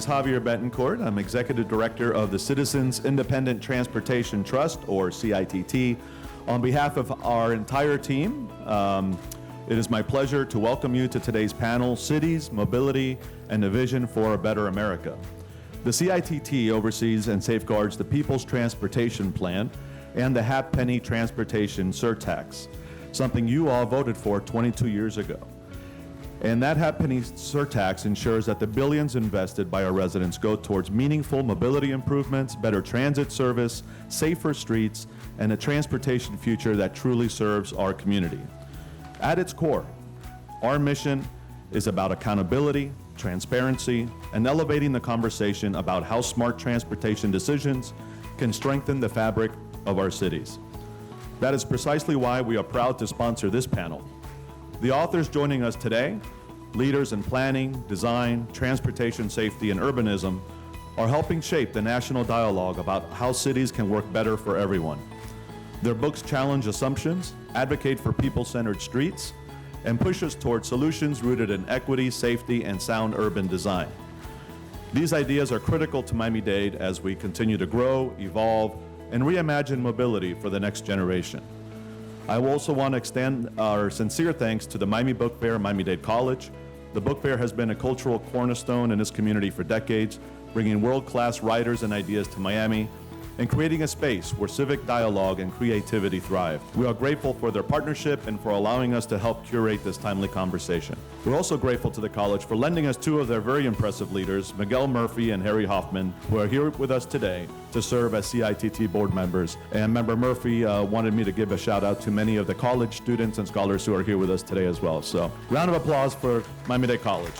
Javier Betancourt. I'm Executive Director of the Citizens Independent Transportation Trust, or CITT. On behalf of our entire team, it is my pleasure to welcome you to today's panel, Cities, Mobility, and a Vision for a Better America. The CITT oversees and safeguards the People's Transportation Plan and the halfpenny transportation surtax, something you all voted for 22 years ago. And that halfpenny surtax ensures that the billions invested by our residents go towards meaningful mobility improvements, better transit service, safer streets, and a transportation future that truly serves our community. At its core, our mission is about accountability, transparency, and elevating the conversation about how smart transportation decisions can strengthen the fabric of our cities. That is precisely why we are proud to sponsor this panel. The authors joining us today, leaders in planning, design, transportation safety, and urbanism, are helping shape the national dialogue about how cities can work better for everyone. Their books challenge assumptions, advocate for people-centered streets, and push us toward solutions rooted in equity, safety, and sound urban design. These ideas are critical to Miami-Dade as we continue to grow, evolve, and reimagine mobility for the next generation. I also want to extend our sincere thanks to the Miami Book Fair, Miami-Dade College. The Book Fair has been a cultural cornerstone in this community for decades, bringing world-class writers and ideas to Miami and creating a space where civic dialogue and creativity thrive. We are grateful for their partnership and for allowing us to help curate this timely conversation. We're also grateful to the college for lending us two of their very impressive leaders, Miguel Murphy and Harry Hoffman, who are here with us today to serve as CITT board members. And Member Murphy wanted me to give a shout out to many of the college students and scholars who are here with us today as well. So, round of applause for Miami-Dade College.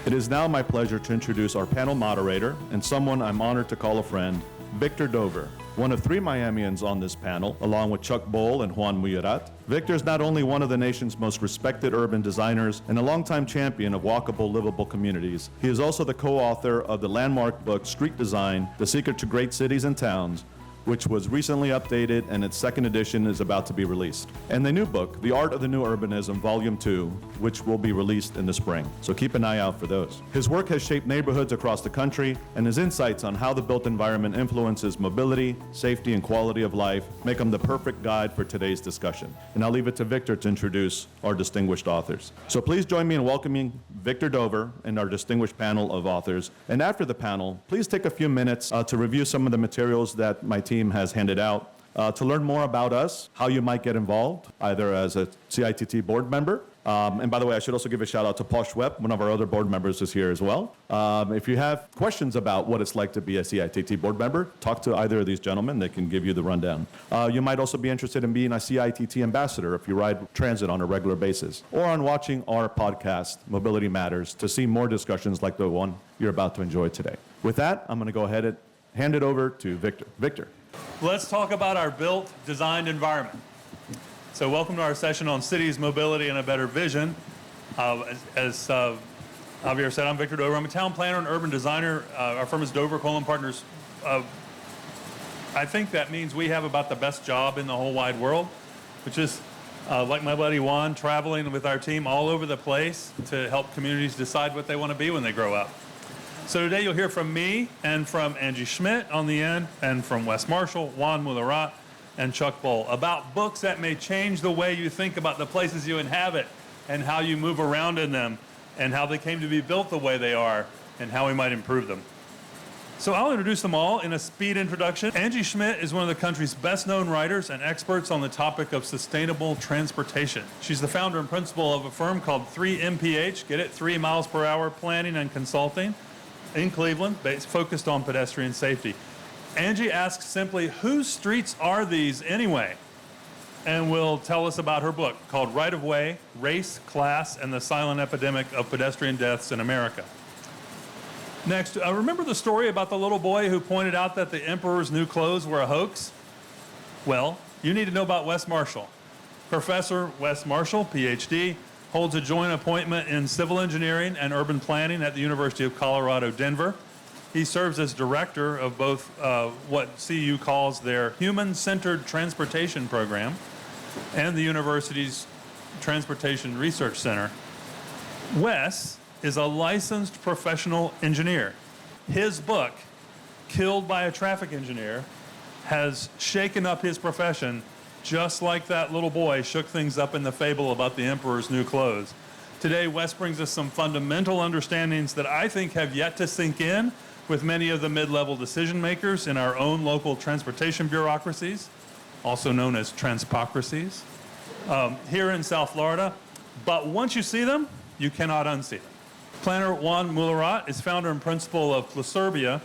It is now my pleasure to introduce our panel moderator and someone I'm honored to call a friend, Victor Dover, one of three Miamians on this panel, along with Chuck Bohl and Juan Muyerat. Victor is not only one of the nation's most respected urban designers and a longtime champion of walkable, livable communities, he is also the co-author of the landmark book, Street Design, The Secret to Great Cities and Towns, which was recently updated and its second edition is about to be released. And the new book, The Art of the New Urbanism, Volume 2, which will be released in the spring. So keep an eye out for those. His work has shaped neighborhoods across the country, and his insights on how the built environment influences mobility, safety, and quality of life make him the perfect guide for today's discussion. And I'll leave it to Victor to introduce our distinguished authors. So please join me in welcoming Victor Dover and our distinguished panel of authors. And after the panel, please take a few minutes to review some of the materials that my team has handed out to learn more about us, how you might get involved, either as a CITT board member. And by the way, I should also give a shout out to Paul Schwepp, one of our other board members is here as well. If you have questions about what it's like to be a CITT board member, talk to either of these gentlemen. They can give you the rundown. You might also be interested in being a CITT ambassador if you ride transit on a regular basis, or on watching our podcast, Mobility Matters, to see more discussions like the one you're about to enjoy today. With that, I'm going to go ahead and hand it over to Victor. Victor. Let's talk about our built, designed environment. So welcome to our session on cities, mobility, and a better vision. As Javier said, I'm Victor Dover. I'm a town planner and urban designer. Our firm is Dover Coleman Partners. I think that means we have about the best job in the whole wide world, which is, like my buddy Juan, traveling with our team all over the place to help communities decide what they want to be when they grow up. So today you'll hear from me and from Angie Schmidt on the end, and from Wes Marshall, Juan Muyerat, and Chuck Bohl about books that may change the way you think about the places you inhabit and how you move around in them and how they came to be built the way they are and how we might improve them. So I'll introduce them all in a speed introduction. Angie Schmidt is one of the country's best-known writers and experts on the topic of sustainable transportation. She's the founder and principal of a firm called 3MPH, get it, 3 miles per hour planning and consulting, in Cleveland, focused on pedestrian safety. Angie asks simply, whose streets are these anyway? And will tell us about her book called Right of Way, Race, Class, and the Silent Epidemic of Pedestrian Deaths in America. Next, remember the story about the little boy who pointed out that the emperor's new clothes were a hoax? Well, you need to know about Wes Marshall. Professor Wes Marshall, PhD, holds a joint appointment in civil engineering and urban planning at the University of Colorado, Denver. He serves as director of both what CU calls their Human-Centered Transportation Program and the university's Transportation Research Center. Wes is a licensed professional engineer. his book, Killed by a Traffic Engineer, has shaken up his profession just like that little boy shook things up in the fable about the emperor's new clothes. Today, Wes brings us some fundamental understandings that I think have yet to sink in with many of the mid-level decision makers in our own local transportation bureaucracies, also known as transpocracies, here in South Florida. But once you see them, you cannot unsee them. Planner Juan Mullarat is founder and principal of Pluserbia.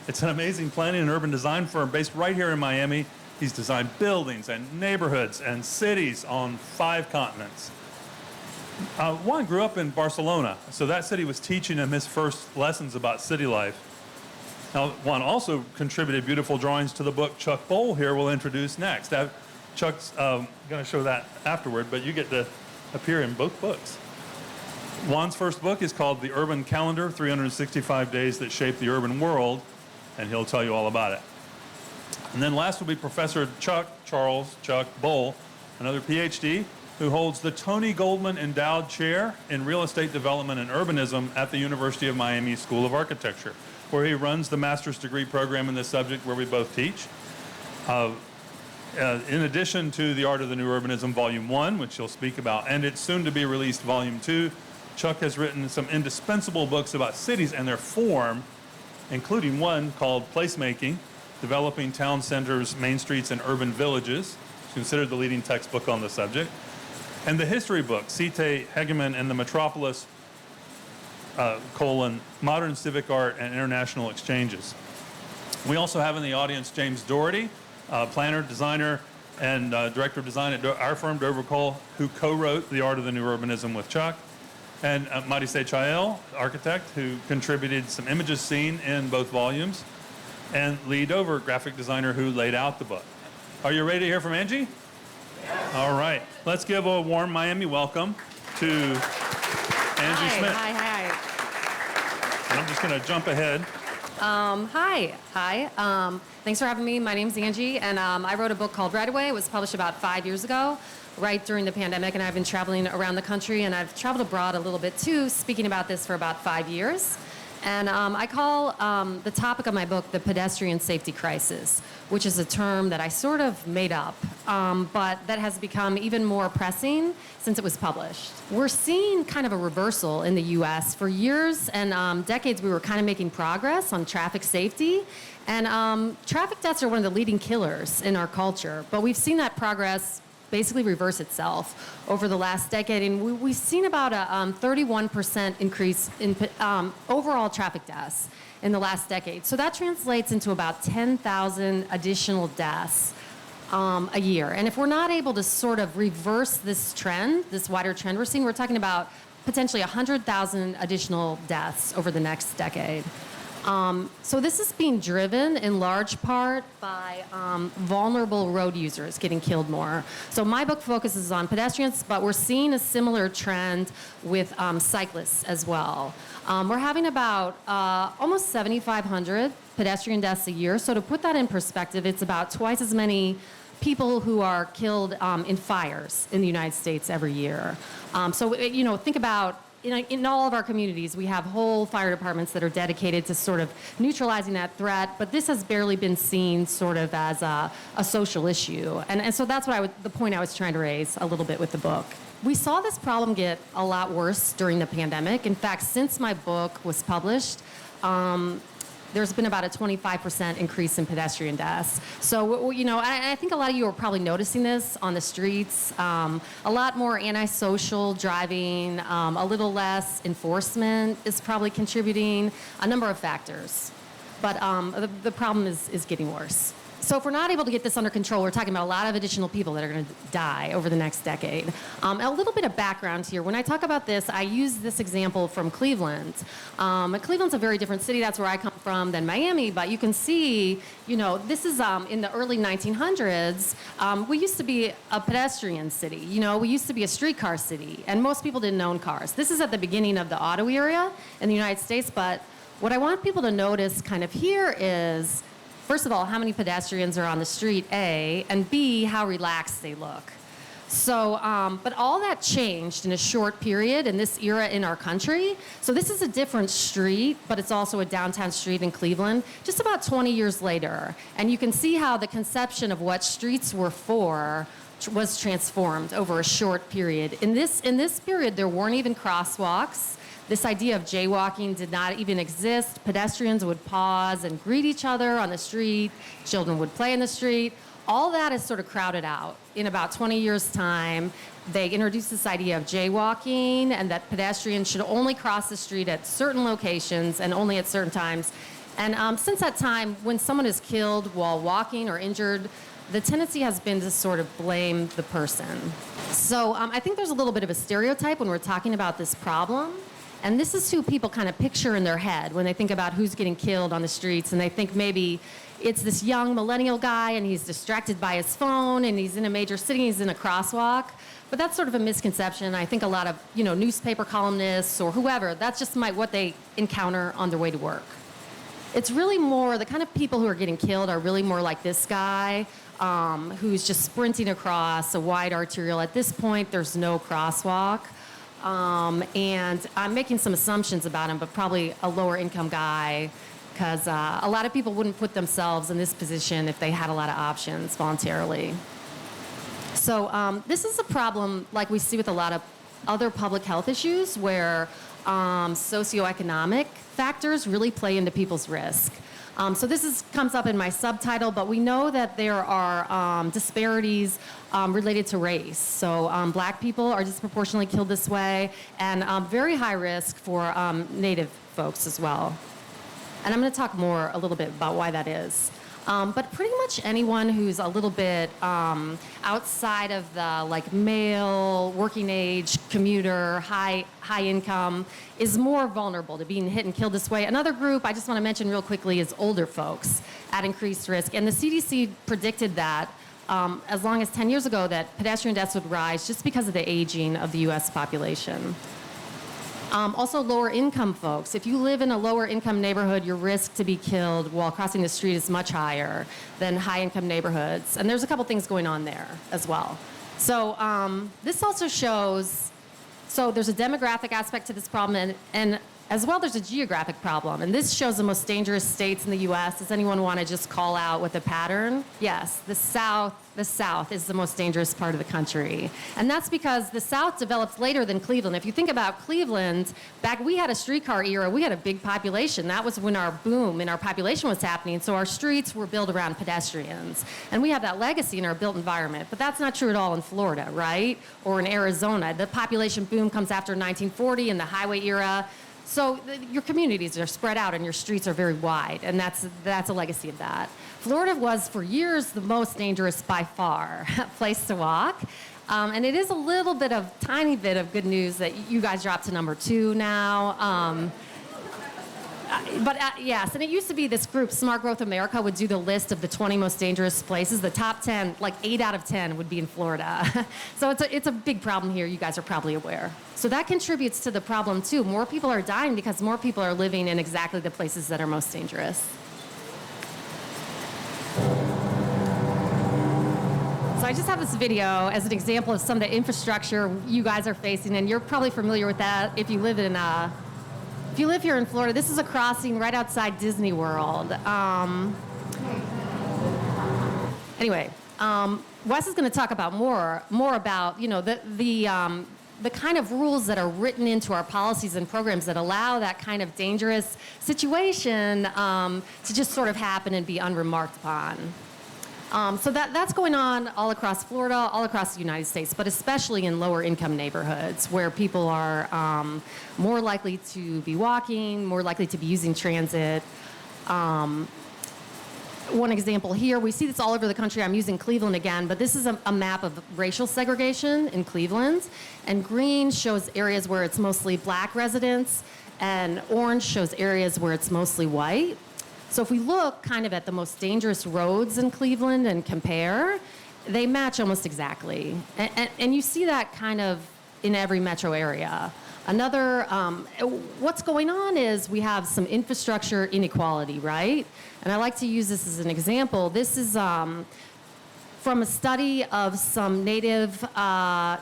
It's an amazing planning and urban design firm based right here in Miami. He's designed buildings and neighborhoods and cities on 5 continents. Juan grew up in Barcelona, so that city was teaching him his first lessons about city life. Now, Juan also contributed beautiful drawings to the book Chuck Bowl here will introduce next. Chuck's going to show that afterward, but you get to appear in both books. Juan's first book is called The Urban Calendar, 365 Days That Shaped the Urban World, and he'll tell you all about it. And then last will be Professor Charles Chuck Bowl, another PhD, who holds the Tony Goldman Endowed Chair in Real Estate Development and Urbanism at the University of Miami School of Architecture, where he runs the master's degree program in this subject where we both teach. In addition to The Art of the New Urbanism, Volume 1, which he'll speak about, and its soon-to-be released Volume 2, Chuck has written some indispensable books about cities and their form, including one called Placemaking, Developing Town Centers, Main Streets, and Urban Villages. It's considered the leading textbook on the subject. And the history book, CITT, Hegemon, and the Metropolis, Modern Civic Art and International Exchanges. We also have in the audience James Doherty, planner, designer, and director of design at our firm, Dover Cole, who co-wrote The Art of the New Urbanism with Chuck. And Marise Chael, architect, who contributed some images seen in both volumes. And Lee Dover, graphic designer, who laid out the book. Are you ready to hear from Angie? Yes. All right. Let's give a warm Miami welcome to Angie Schmidt. Hi. And I'm just going to jump ahead. Hi. Thanks for having me. My name's Angie, and I wrote a book called Right Away. It was published about 5 years ago, right during the pandemic, and I've been traveling around the country, and I've traveled abroad a little bit too, speaking about this for about 5 years. And I call the topic of my book the pedestrian safety crisis, which is a term that I sort of made up, but that has become even more pressing since it was published. We're seeing kind of a reversal in the U.S. For years and decades, we were kind of making progress on traffic safety. And traffic deaths are one of the leading killers in our culture, but we've seen that progress basically reverse itself over the last decade. And we've seen about a 31% increase in overall traffic deaths in the last decade. So that translates into about 10,000 additional deaths a year. And if we're not able to sort of reverse this trend, this wider trend we're seeing, we're talking about potentially 100,000 additional deaths over the next decade. So this is being driven in large part by vulnerable road users getting killed more. So my book focuses on pedestrians, but we're seeing a similar trend with cyclists as well. We're having about almost 7,500 pedestrian deaths a year. So to put that in perspective, it's about twice as many people who are killed in fires in the United States every year. So, think about in all of our communities, we have whole fire departments that are dedicated to sort of neutralizing that threat, but this has barely been seen sort of as a social issue. And so that's what the point I was trying to raise a little bit with the book. We saw this problem get a lot worse during the pandemic. In fact, since my book was published, there's been about a 25% increase in pedestrian deaths. So, I think a lot of you are probably noticing this on the streets. A lot more antisocial driving, a little less enforcement is probably contributing, a number of factors. But the problem is getting worse. So if we're not able to get this under control, we're talking about a lot of additional people that are going to die over the next decade. A little bit of background here. When I talk about this, I use this example from Cleveland. Cleveland's a very different city. That's where I come from than Miami. But you can see, this is in the early 1900s. We used to be a pedestrian city. We used to be a streetcar city. And most people didn't own cars. This is at the beginning of the auto era in the United States. But what I want people to notice kind of here is, first of all, how many pedestrians are on the street, A, and B, how relaxed they look. So, but all that changed in a short period in this era in our country. So this is a different street, but it's also a downtown street in Cleveland, just about 20 years later. And you can see how the conception of what streets were for was transformed over a short period. In this period, there weren't even crosswalks. This idea of jaywalking did not even exist. Pedestrians would pause and greet each other on the street. Children would play in the street. All that is sort of crowded out. In about 20 years' time, they introduced this idea of jaywalking and that pedestrians should only cross the street at certain locations and only at certain times. And since that time, when someone is killed while walking or injured, the tendency has been to sort of blame the person. So I think there's a little bit of a stereotype when we're talking about this problem. And this is who people kind of picture in their head when they think about who's getting killed on the streets, and they think maybe it's this young millennial guy and he's distracted by his phone and he's in a major city, he's in a crosswalk. But that's sort of a misconception. I think a lot of, newspaper columnists or whoever, that's just what they encounter on their way to work. It's really more, the kind of people who are getting killed are really more like this guy, who's just sprinting across a wide arterial. At this point, there's no crosswalk. And I'm making some assumptions about him, but probably a lower income guy, because a lot of people wouldn't put themselves in this position if they had a lot of options voluntarily. So this is a problem like we see with a lot of other public health issues where socioeconomic factors really play into people's risk. So this comes up in my subtitle, but we know that there are disparities related to race. So black people are disproportionately killed this way, and very high risk for Native folks as well. And I'm going to talk a little bit about why that is. But pretty much anyone who's a little bit outside of the male, working age, commuter, high income is more vulnerable to being hit and killed this way. Another group I just want to mention real quickly is older folks at increased risk. And the CDC predicted that as long as 10 years ago that pedestrian deaths would rise just because of the aging of the U.S. population. Also, lower income folks. If you live in a lower income neighborhood, your risk to be killed while crossing the street is much higher than high income neighborhoods. And there's a couple things going on there as well. So this also shows, so there's a demographic aspect to this problem, and as well there's a geographic problem. And this shows the most dangerous states in the U.S. Does anyone want to just call out with a pattern? Yes, the South is the most dangerous part of the country. And that's because the South develops later than Cleveland. If you think about Cleveland, we had a streetcar era, we had a big population. That was when our boom in our population was happening. So our streets were built around pedestrians. And we have that legacy in our built environment. But that's not true at all in Florida, right? Or in Arizona. The population boom comes after 1940 in the highway era. So your communities are spread out and your streets are very wide, and that's a legacy of that. Florida was for years the most dangerous by far place to walk. And it is a little bit of, tiny bit of good news that you guys dropped to number 2 now. Yes, and it used to be this group, Smart Growth America, would do the list of the 20 most dangerous places. The top 10, 8 out of 10 would be in Florida. So it's a big problem here, you guys are probably aware. So that contributes to the problem too. More people are dying because more people are living in exactly the places that are most dangerous. So I just have this video as an example of some of the infrastructure you guys are facing, and you're probably familiar with that if you live here in Florida. This is a crossing right outside Disney World. Anyway, Wes is going to talk about more about the kind of rules that are written into our policies and programs that allow that kind of dangerous situation to just sort of happen and be unremarked upon. So that's going on all across Florida, all across the United States, but especially in lower income neighborhoods where people are more likely to be walking, more likely to be using transit. One example here, we see this all over the country. I'm using Cleveland again, but this is a map of racial segregation in Cleveland. And green shows areas where it's mostly black residents, and orange shows areas where it's mostly white. So if we look kind of at the most dangerous roads in Cleveland and compare, they match almost exactly. And you see that kind of in every metro area. Another, what's going on is we have some infrastructure inequality, right? And I like to use this as an example. This is from a study of some native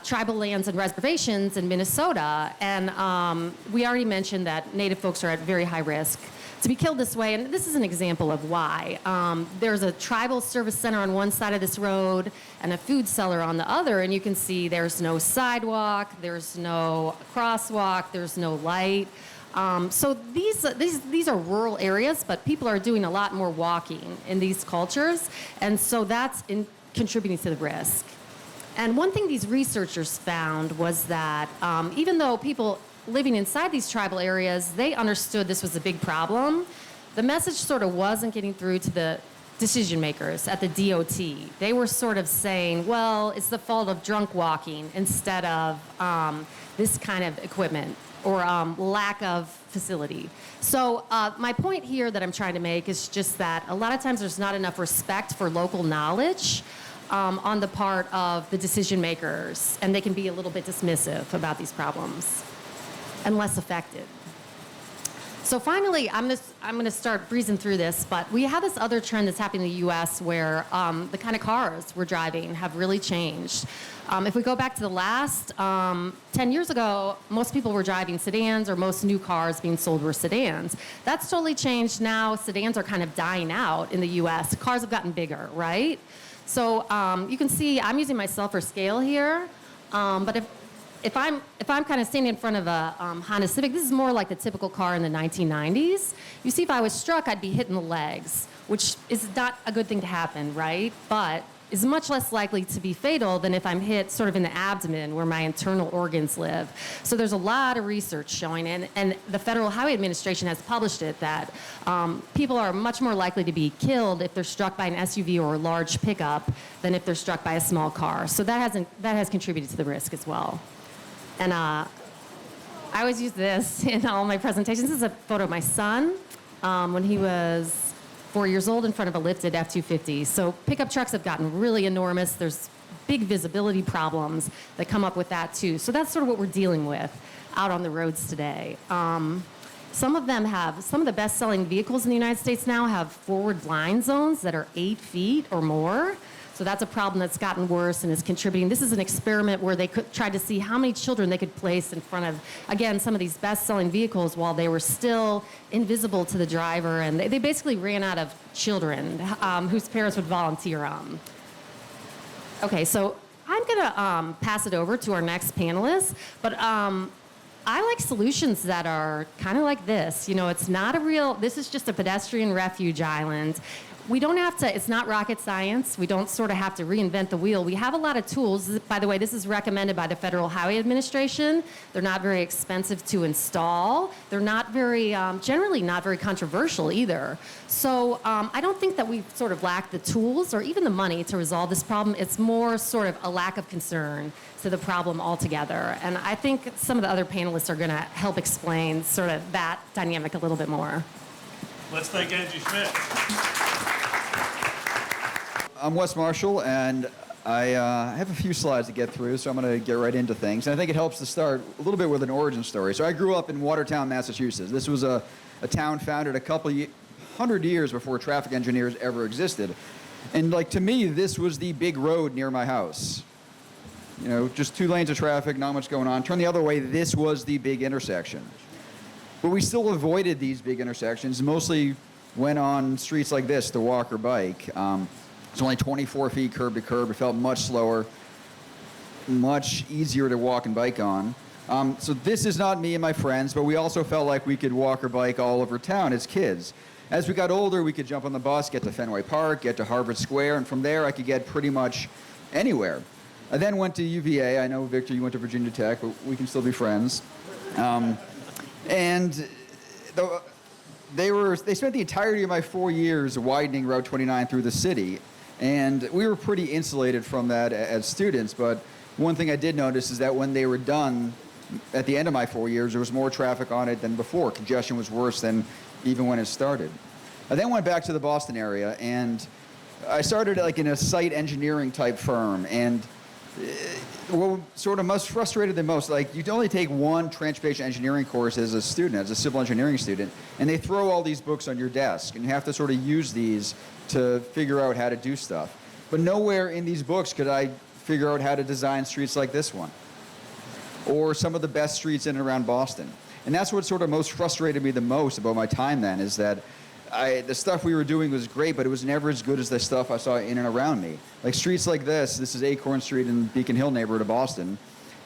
tribal lands and reservations in Minnesota. And we already mentioned that native folks are at very high risk to be killed this way. And this is an example of why. There's a tribal service center on one side of this road and a food cellar on the other. And you can see there's no sidewalk, there's no crosswalk, there's no light. So these are rural areas, but people are doing a lot more walking in these cultures. And so that's contributing to the risk. And one thing these researchers found was that even though people living inside these tribal areas, they understood this was a big problem, the message sort of wasn't getting through to the decision makers at the DOT. They were sort of saying, well, it's the fault of drunk walking instead of this kind of equipment or lack of facility. So my point here that I'm trying to make is just that a lot of times there's not enough respect for local knowledge on the part of the decision makers, and they can be a little bit dismissive about these problems and less effective. So finally, I'm gonna start breezing through this, but we have this other trend that's happening in the US where the kind of cars we're driving have really changed. If we go back to the last 10 years ago, most people were driving sedans, or most new cars being sold were sedans. That's totally changed now. Sedans are kind of dying out in the US. Cars have gotten bigger, right? So you can see I'm using myself for scale here, but if I'm kind of standing in front of a Honda Civic, this is more like the typical car in the 1990s. You see, if I was struck, I'd be hit in the legs, which is not a good thing to happen, right? But is much less likely to be fatal than if I'm hit sort of in the abdomen where my internal organs live. So there's a lot of research showing, and the Federal Highway Administration has published it, that people are much more likely to be killed if they're struck by an SUV or a large pickup than if they're struck by a small car. So that has contributed to the risk as well. And I always use this in all my presentations. This is a photo of my son when he was 4 years old in front of a lifted F-250. So pickup trucks have gotten really enormous. There's big visibility problems that come up with that too. So that's sort of what we're dealing with out on the roads today. Some of the best-selling vehicles in the United States now have forward blind zones that are 8 feet or more. So that's a problem that's gotten worse and is contributing. This is an experiment where they tried to see how many children they could place in front of, again, some of these best-selling vehicles while they were still invisible to the driver. And they basically ran out of children whose parents would volunteer. Okay, so I'm going to pass it over to our next panelist. But I like solutions that are kind of like this. You know, this is just a pedestrian refuge island. We don't have to, it's not rocket science. We don't sort of have to reinvent the wheel. We have a lot of tools. By the way, this is recommended by the Federal Highway Administration. They're not very expensive to install. They're not very, generally not very controversial either. So I don't think that we sort of lack the tools or even the money to resolve this problem. It's more sort of a lack of concern to the problem altogether. And I think some of the other panelists are gonna help explain sort of that dynamic a little bit more. Let's thank Angie Schmidt. I'm Wes Marshall, and I have a few slides to get through, so I'm going to get right into things. And I think it helps to start a little bit with an origin story. So I grew up in Watertown, Massachusetts. This was a town founded a couple hundred years before traffic engineers ever existed. And like to me, this was the big road near my house. You know, just 2 lanes of traffic, not much going on. Turn the other way, this was the big intersection. But we still avoided these big intersections, mostly went on streets like this to walk or bike. It's only 24 feet curb to curb. It felt much slower, much easier to walk and bike on. So this is not me and my friends, but we also felt like we could walk or bike all over town as kids. As we got older, we could jump on the bus, get to Fenway Park, get to Harvard Square, and from there I could get pretty much anywhere. I then went to UVA. I know, Victor, you went to Virginia Tech, but we can still be friends. They spent the entirety of my 4 years widening Route 29 through the city. And we were pretty insulated from that as students, but one thing I did notice is that when they were done, at the end of my 4 years, there was more traffic on it than before. Congestion was worse than even when it started. I then went back to the Boston area, and I started like in a site engineering type firm, and what sort of most frustrated the most, like you only take one transportation engineering course as a student, as a civil engineering student, and they throw all these books on your desk, and you have to sort of use these to figure out how to do stuff. But nowhere in these books could I figure out how to design streets like this one, or some of the best streets in and around Boston. And that's what sort of most frustrated me the most about my time then, is that the stuff we were doing was great, but it was never as good as the stuff I saw in and around me. Like streets like this is Acorn Street in Beacon Hill neighborhood of Boston,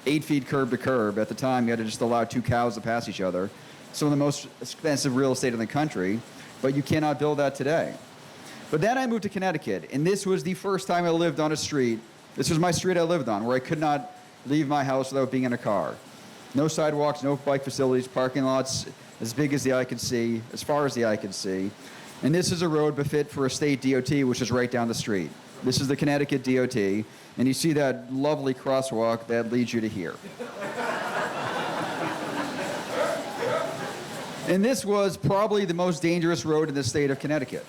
8 feet curb to curb. At the time, you had to just allow 2 cows to pass each other. Some of the most expensive real estate in the country, but you cannot build that today. But then I moved to Connecticut, and this was the first time I lived on a street. This was my street I lived on, where I could not leave my house without being in a car. No sidewalks, no bike facilities, parking lots as big as the eye could see, as far as the eye could see. And this is a road befit for a state DOT, which is right down the street. This is the Connecticut DOT, and you see that lovely crosswalk that leads you to here. And this was probably the most dangerous road in the state of Connecticut.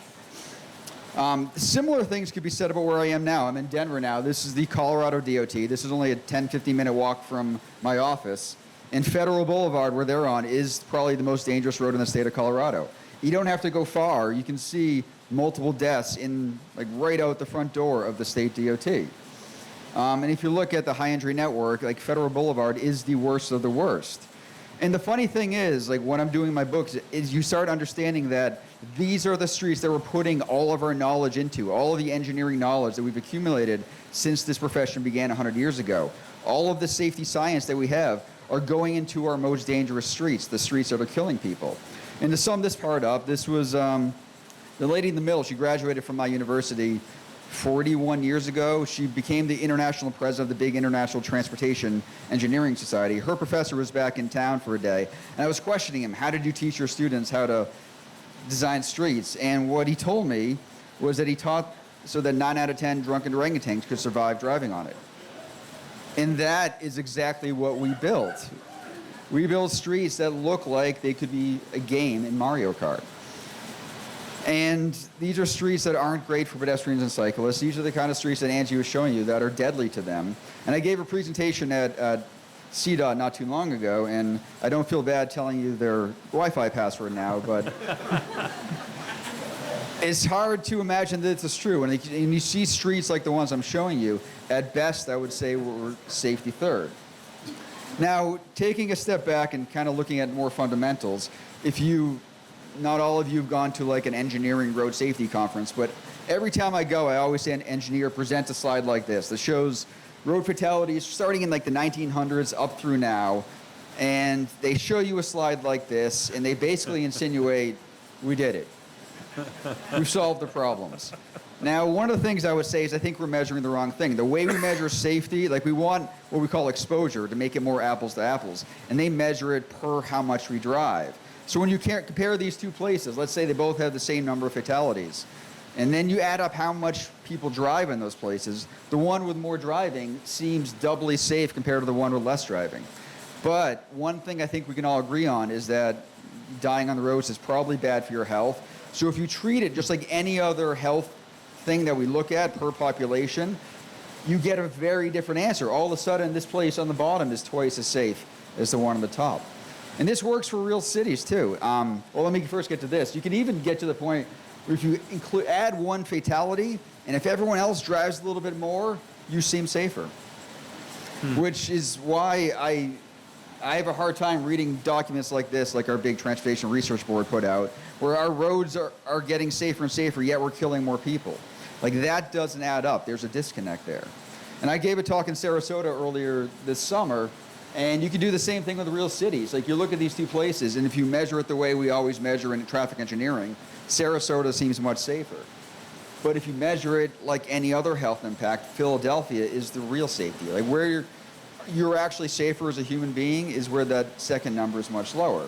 Similar things could be said about where I am now. I'm in Denver now. This is the Colorado DOT. This is only a 10, 15-minute walk from my office. And Federal Boulevard, where they're on, is probably the most dangerous road in the state of Colorado. You don't have to go far. You can see multiple deaths in, like, right out the front door of the state DOT. And if you look at the high injury network, like, Federal Boulevard is the worst of the worst. And the funny thing is, like, when I'm doing my books, is you start understanding that these are the streets that we're putting all of our knowledge into, all of the engineering knowledge that we've accumulated since this profession began 100 years ago. All of the safety science that we have are going into our most dangerous streets, the streets that are killing people. And to sum this part up, this was the lady in the middle. She graduated from my university 41 years ago. She became the international president of the big International Transportation Engineering Society. Her professor was back in town for a day, and I was questioning him, how did you teach your students how to design streets? And what he told me was that he taught so that 9 out of 10 drunken orangutans could survive driving on it. And that is exactly what we built. We built streets that look like they could be a game in Mario Kart. And these are streets that aren't great for pedestrians and cyclists. These are the kind of streets that Angie was showing you that are deadly to them. And I gave a presentation at CITT not too long ago, and I don't feel bad telling you their Wi-Fi password now, but it's hard to imagine that this is true. And you see streets like the ones I'm showing you, at best, I would say we're safety third. Now, taking a step back and kind of looking at more fundamentals, not all of you have gone to like an engineering road safety conference, but every time I go, I always see an engineer present a slide like this that shows road fatalities starting in like the 1900s up through now. And they show you a slide like this, and they basically insinuate, we did it. We've solved the problems. Now, one of the things I would say is I think we're measuring the wrong thing. The way we measure safety, like we want what we call exposure to make it more apples to apples, and they measure it per how much we drive. So when you compare these two places, let's say they both have the same number of fatalities, and then you add up how much people drive in those places, the one with more driving seems doubly safe compared to the one with less driving. But one thing I think we can all agree on is that dying on the roads is probably bad for your health. So if you treat it just like any other health thing that we look at per population, you get a very different answer. All of a sudden, this place on the bottom is twice as safe as the one on the top. And this works for real cities too. Well, let me first get to this. You can even get to the point where if you add one fatality, and if everyone else drives a little bit more, you seem safer. Which is why I have a hard time reading documents like this, like our big Transportation Research Board put out, where our roads are getting safer and safer, yet we're killing more people. Like, that doesn't add up. There's a disconnect there. And I gave a talk in Sarasota earlier this summer, and you can do the same thing with real cities. Like, you look at these two places, and if you measure it the way we always measure in traffic engineering, Sarasota seems much safer. But if you measure it like any other health impact, Philadelphia is the real safety. Like, where you're actually safer as a human being is where that second number is much lower.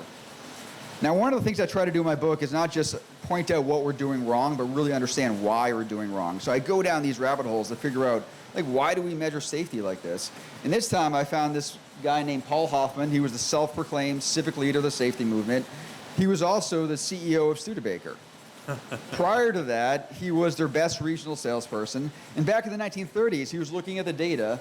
Now, one of the things I try to do in my book is not just point out what we're doing wrong, but really understand why we're doing wrong. So I go down these rabbit holes to figure out, like, why do we measure safety like this? And this time I found this guy named Paul Hoffman. He was the self-proclaimed civic leader of the safety movement. He was also the CEO of Studebaker. Prior to that, he was their best regional salesperson. And back in the 1930s, he was looking at the data.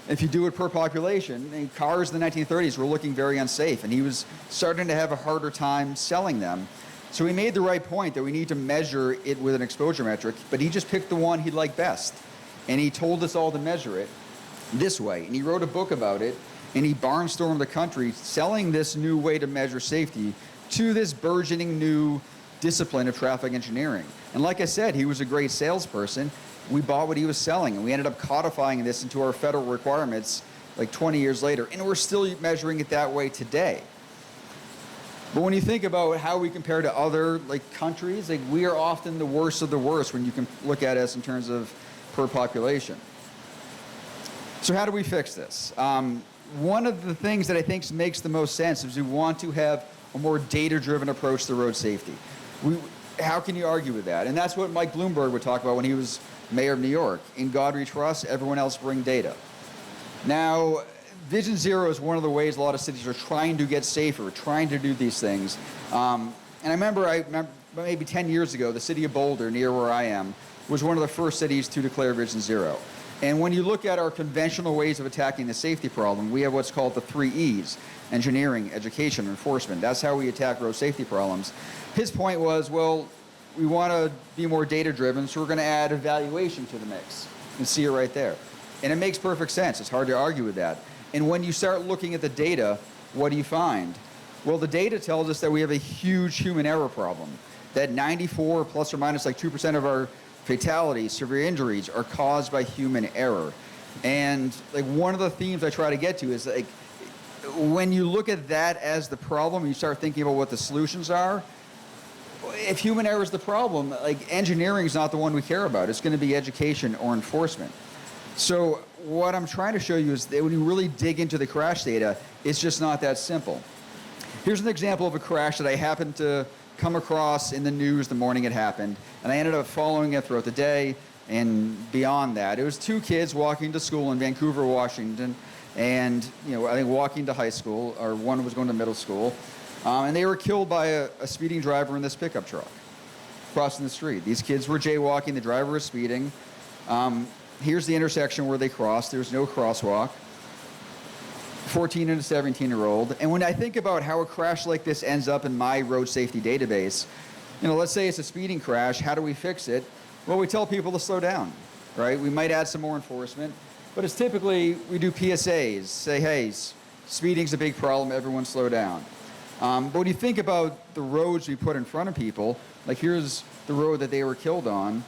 If you do it per population, and cars in the 1930s were looking very unsafe, and he was starting to have a harder time selling them. So he made the right point that we need to measure it with an exposure metric, but he just picked the one he liked best. and he told us all to measure it this way. And he wrote a book about it, and he barnstormed the country selling this new way to measure safety to this burgeoning new discipline of traffic engineering. And like I said, he was a great salesperson. We bought what he was selling, and we ended up codifying this into our federal requirements like 20 years later, and we're still measuring it that way today. But when you think about how we compare to other countries, we are often the worst of the worst when you can look at us in terms of per population. So how do we fix this? One of the things that I think makes the most sense is we want to have a more data-driven approach to road safety. How can you argue with that? And that's what Mike Bloomberg would talk about when he was mayor of New York. In God we trust, everyone else bring data. Now, Vision Zero is one of the ways a lot of cities are trying to get safer, trying to do these things. And I remember maybe 10 years ago, the city of Boulder, near where I am, was one of the first cities to declare Vision Zero. And when you look at our conventional ways of attacking the safety problem, we have what's called the 3 E's: engineering, education, enforcement. That's how we attack road safety problems. His point was, well, we want to be more data-driven, so we're going to add evaluation to the mix. You can see it right there. And it makes perfect sense. It's hard to argue with that. And when you start looking at the data, what do you find? Well, the data tells us that we have a huge human error problem, that 94 plus or minus 2% of our fatalities, severe injuries, are caused by human error. And one of the themes I try to get to is when you look at that as the problem, you start thinking about what the solutions are. If human error is the problem, engineering is not the one we care about. It's going to be education or enforcement. So what I'm trying to show you is that when you really dig into the crash data, it's just not that simple. Here's an example of a crash that I happened to come across in the news the morning it happened, and I ended up following it throughout the day and beyond that. It was 2 kids walking to school in Vancouver, Washington, and I think walking to high school, or one was going to middle school, and they were killed by a speeding driver in this pickup truck crossing the street. These kids were jaywalking, the driver was speeding. Here's the intersection where they crossed. There's no crosswalk. 14 and a 17-year-old. And when I think about how a crash like this ends up in my road safety database, let's say it's a speeding crash. How do we fix it? Well, we tell people to slow down, right? We might add some more enforcement, but it's typically we do PSAs, say, hey, speeding's a big problem, everyone slow down. But when you think about the roads we put in front of people, here's the road that they were killed on,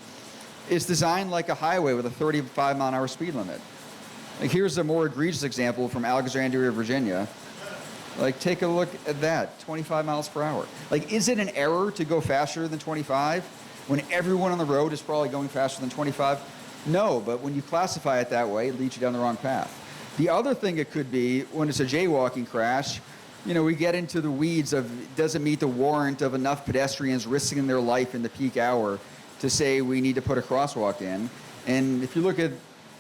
it's designed like a highway with a 35-mile-an-hour speed limit. Here's a more egregious example from Alexandria, Virginia. Take a look at that, 25 miles per hour. Is it an error to go faster than 25 when everyone on the road is probably going faster than 25? No, but when you classify it that way, it leads you down the wrong path. The other thing it could be, when it's a jaywalking crash, we get into the weeds of does it meet the warrant of enough pedestrians risking their life in the peak hour to say we need to put a crosswalk in. And if you look at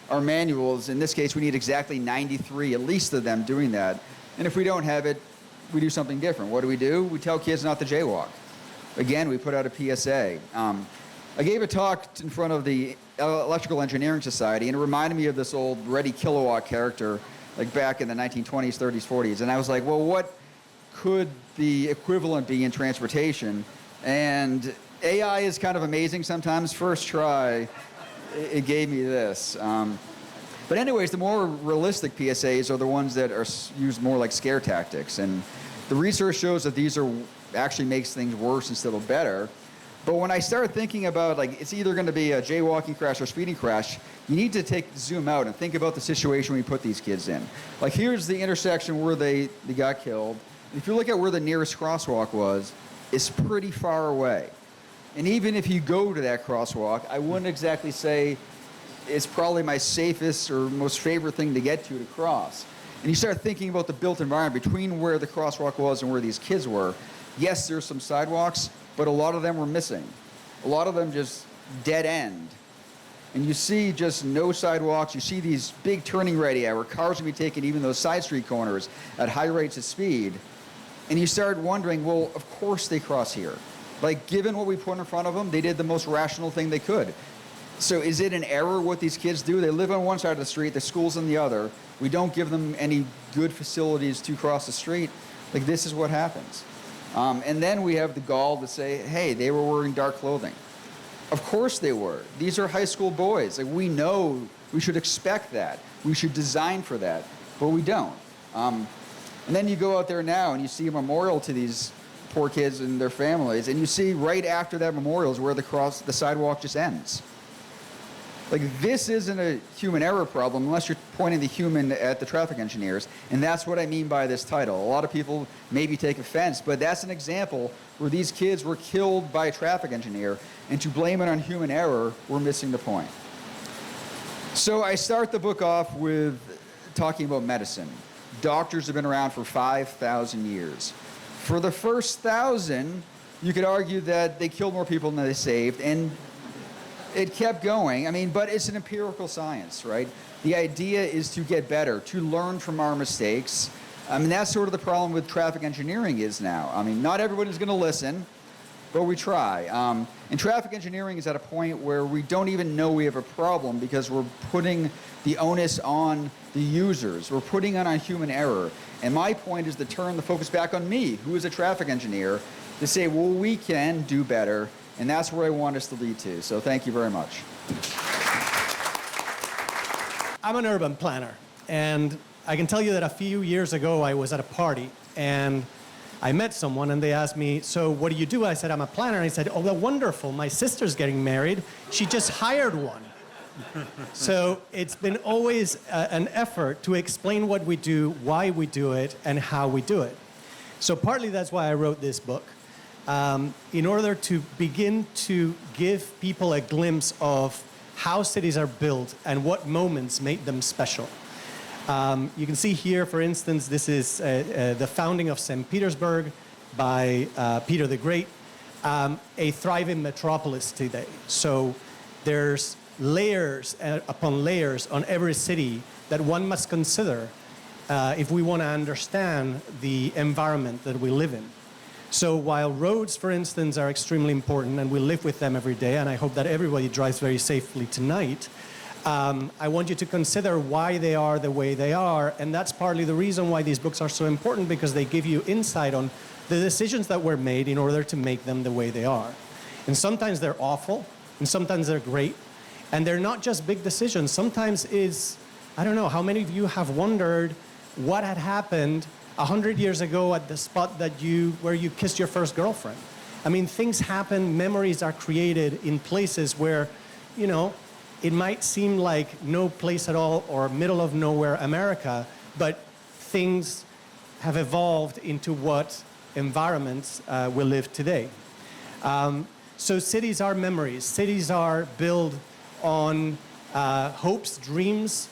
our manuals, in this case, we need exactly 93, at least of them doing that. And if we don't have it, we do something different. What do? We tell kids not to jaywalk. Again, we put out a PSA. I gave a talk in front of the Electrical Engineering Society, and it reminded me of this old Reddy Kilowatt character, back in the 1920s, 30s, 40s. And I was like, well, what could the equivalent be in transportation? And AI is kind of amazing sometimes. First try, it gave me this. But anyways, the more realistic PSAs are the ones that are used more like scare tactics. And the research shows that these actually makes things worse instead of better. But when I started thinking about it's either going to be a jaywalking crash or speeding crash, you need to zoom out and think about the situation we put these kids in. Here's the intersection where they got killed. If you look at where the nearest crosswalk was, it's pretty far away. And even if you go to that crosswalk, I wouldn't exactly say it's probably my safest or most favorite thing to get to cross. And you start thinking about the built environment between where the crosswalk was and where these kids were. Yes, there's some sidewalks, but a lot of them were missing. A lot of them just dead end. And you see just no sidewalks. You see these big turning radii where cars can be taking even those side street corners at high rates of speed. And you start wondering, well, of course they cross here. Given what we put in front of them, they did the most rational thing they could. So is it an error what these kids do? They live on one side of the street, the school's on the other. We don't give them any good facilities to cross the street. This is what happens. And then we have the gall to say, hey, they were wearing dark clothing. Of course they were. These are high school boys. Like, we know we should expect that. We should design for that, but we don't. And then you go out there now and you see a memorial to these poor kids and their families, and you see right after that memorial is where the sidewalk just ends. Like, this isn't a human error problem unless you're pointing the human at the traffic engineers, and that's what I mean by this title. A lot of people maybe take offense, but that's an example where these kids were killed by a traffic engineer, and to blame it on human error, we're missing the point. So I start the book off with talking about medicine. Doctors have been around for 5,000 years. For the first 1,000, you could argue that they killed more people than they saved, and it kept going. I mean, but it's an empirical science, right? The idea is to get better, to learn from our mistakes. I mean, that's sort of the problem with traffic engineering is now. I mean, not everybody's going to listen, but we try. And traffic engineering is at a point where we don't even know we have a problem because we're putting the onus on the users. We're putting on human error. And my point is to turn the focus back on me, who is a traffic engineer, to say, well, we can do better. And that's where I want us to lead to. So thank you very much. I'm an urban planner, and I can tell you that a few years ago I was at a party, and I met someone, and they asked me, so what do you do? I said, I'm a planner. And he said, oh, well, wonderful. My sister's getting married. She just hired one. So it's been always an effort to explain what we do, why we do it, and how we do it. So partly that's why I wrote this book. In order to begin to give people a glimpse of how cities are built and what moments make them special. You can see here, for instance, this is the founding of St. Petersburg by Peter the Great, a thriving metropolis today. So there's layers upon layers on every city that one must consider if we want to understand the environment that we live in. So while roads, for instance, are extremely important and we live with them every day, and I hope that everybody drives very safely tonight, I want you to consider why they are the way they are, and that's partly the reason why these books are so important, because they give you insight on the decisions that were made in order to make them the way they are. And sometimes they're awful, and sometimes they're great, and they're not just big decisions. Sometimes it's, I don't know, how many of you have wondered what had happened 100 years ago at the spot where you kissed your first girlfriend? I mean, things happen, memories are created in places where, you know, it might seem like no place at all or middle of nowhere America, but things have evolved into what environments we live today. So cities are memories. Cities are built on hopes, dreams,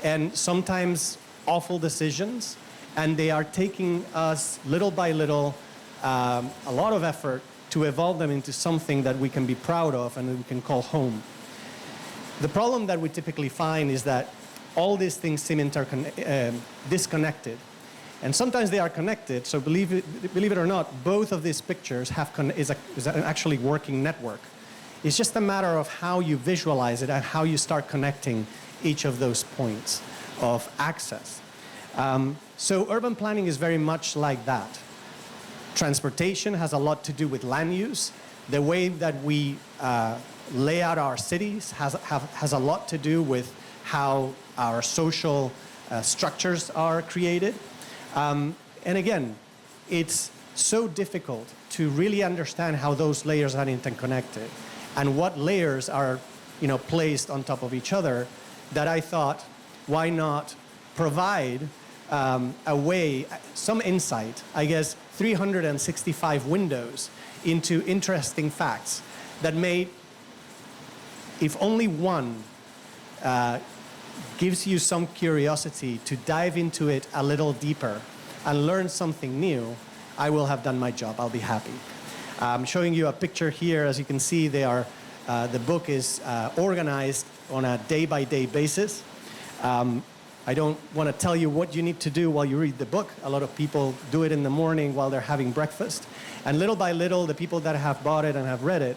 and sometimes awful decisions. And they are taking us little by little, a lot of effort to evolve them into something that we can be proud of and that we can call home. The problem that we typically find is that all these things seem disconnected. And sometimes they are connected, so believe it or not, both of these pictures is an actually working network. It's just a matter of how you visualize it and how you start connecting each of those points of access. So urban planning is very much like that. Transportation has a lot to do with land use. The way that we lay out our cities has a lot to do with how our social structures are created. And again, it's so difficult to really understand how those layers are interconnected and what layers are, you know, placed on top of each other, that I thought, why not provide a way, some insight, I guess 365 windows into interesting facts that may, if only one gives you some curiosity to dive into it a little deeper and learn something new, I will have done my job. I'll be happy. I'm showing you a picture here. As you can see, the book is organized on a day-by-day basis. I don't want to tell you what you need to do while you read the book. A lot of people do it in the morning while they're having breakfast. And little by little, the people that have bought it and have read it,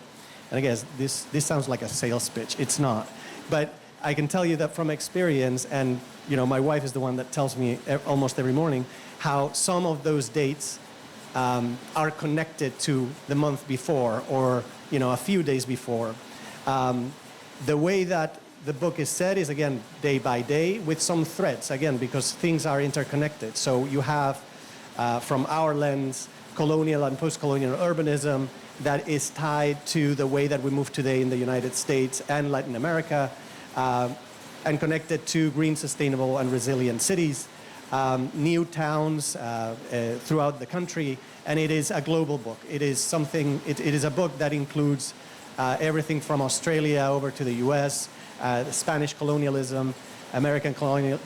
and I guess this sounds like a sales pitch. It's not. But I can tell you that from experience, and you know, my wife is the one that tells me almost every morning how some of those dates are connected to the month before or, you know, a few days before. The way that the book is set is, again, day by day with some threads, again, because things are interconnected. So you have, from our lens, colonial and post-colonial urbanism that is tied to the way that we move today in the United States and Latin America, and connected to green, sustainable, and resilient cities, new towns throughout the country, and it is a global book. It is something, it is a book that includes everything from Australia over to the US, Spanish colonialism, American colonial,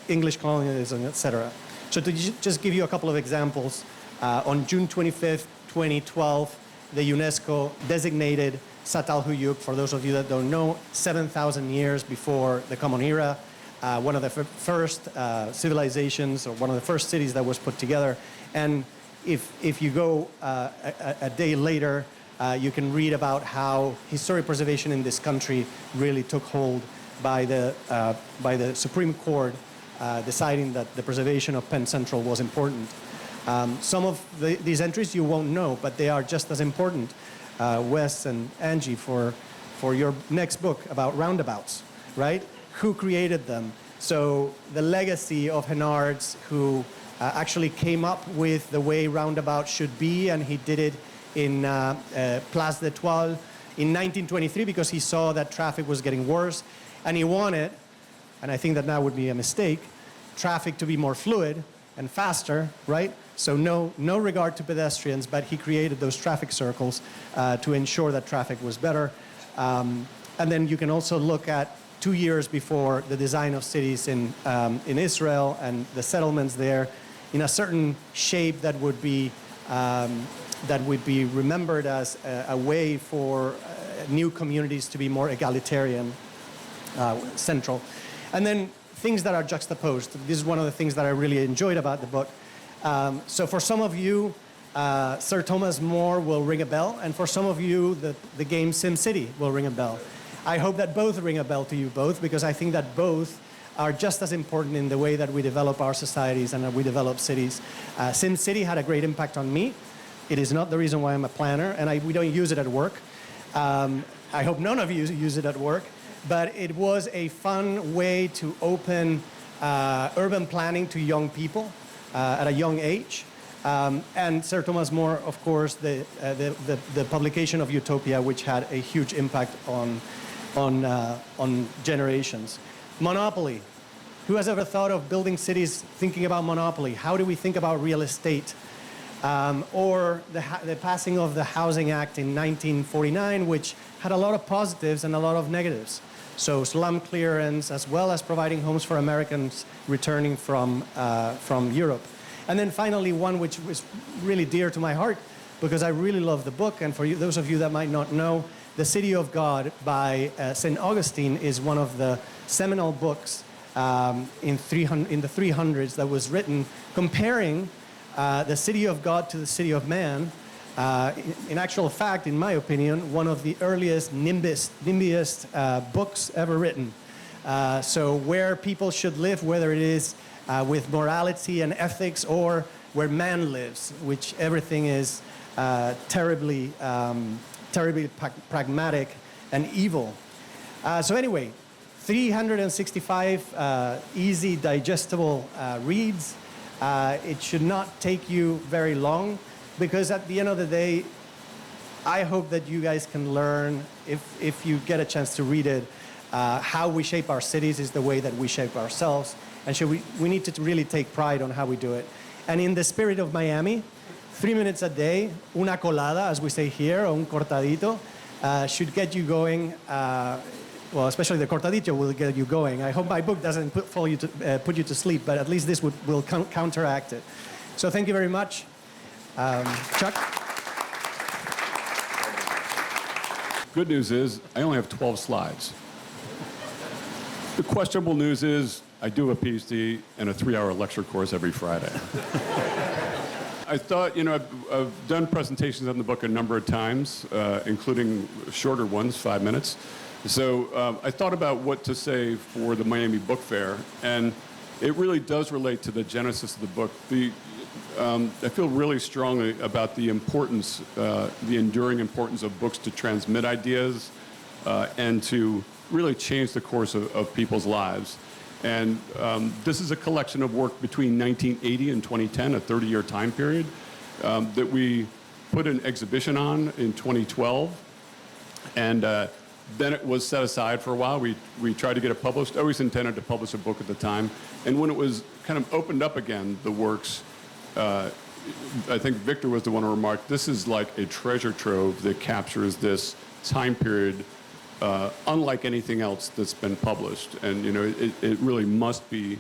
English colonialism, etc. So to just give you a couple of examples, on June 25th, 2012, the UNESCO designated Çatalhöyük, for those of you that don't know, 7,000 years before the Common Era, one of the first civilizations, or one of the first cities that was put together. And if you go a day later, you can read about how historic preservation in this country really took hold by the Supreme Court deciding that the preservation of Penn Central was important. Some of these entries you won't know, but they are just as important, Wes and Angie, for your next book about roundabouts, right? Who created them? So the legacy of Henards, who actually came up with the way roundabouts should be, and he did it in Place d'Etoile in 1923 because he saw that traffic was getting worse, and he wanted, and I think that now would be a mistake, traffic to be more fluid and faster, right? So no regard to pedestrians, but he created those traffic circles to ensure that traffic was better. And then you can also look at 2 years before the design of cities in Israel and the settlements there in a certain shape that would be remembered as a way for new communities to be more egalitarian, central. And then things that are juxtaposed. This is one of the things that I really enjoyed about the book. So for some of you, Sir Thomas More will ring a bell, and for some of you, the game SimCity will ring a bell. I hope that both ring a bell to you both, because I think that both are just as important in the way that we develop our societies and that we develop cities. SimCity had a great impact on me. It is not the reason why I'm a planner, and we don't use it at work. I hope none of you use it at work, but it was a fun way to open urban planning to young people at a young age. And Sir Thomas More, of course, the publication of Utopia, which had a huge impact on generations. Monopoly. Who has ever thought of building cities thinking about monopoly? How do we think about real estate? Or the passing of the Housing Act in 1949, which had a lot of positives and a lot of negatives. So slum clearance, as well as providing homes for Americans returning from Europe. And then finally, one which was really dear to my heart, because I really love the book, and for you, those of you that might not know, The City of God by St. Augustine is one of the seminal books in the 300s that was written comparing the city of God to the city of man. In actual fact, in my opinion, one of the earliest NIMBYist books ever written. So where people should live, whether it is with morality and ethics, or where man lives, which everything is terribly pragmatic and evil. So anyway, 365 easy, digestible reads. It should not take you very long, because at the end of the day, I hope that you guys can learn, if you get a chance to read it, how we shape our cities is the way that we shape ourselves. And so we need to really take pride on how we do it. And in the spirit of Miami, 3 minutes a day, una colada, as we say here, or un cortadito, should get you going. Well, especially the cortadito will get you going. I hope my book doesn't put you to sleep, but at least this will counteract it. So thank you very much. Chuck? Good news is I only have 12 slides. The questionable news is I do a PhD and a 3-hour lecture course every Friday. I thought, I've done presentations on the book a number of times, including shorter ones, 5 minutes. So I thought about what to say for the Miami Book Fair, and it really does relate to the genesis of the book. I feel really strongly about the importance, the enduring importance of books to transmit ideas, and to really change the course of people's lives. And this is a collection of work between 1980 and 2010, a 30-year time period, that we put an exhibition on in 2012. And then it was set aside for a while. We tried to get it published. Always intended to publish a book at the time. And when it was kind of opened up again, the works, I think Victor was the one who remarked, this is like a treasure trove that captures this time period unlike anything else that's been published. And it really must be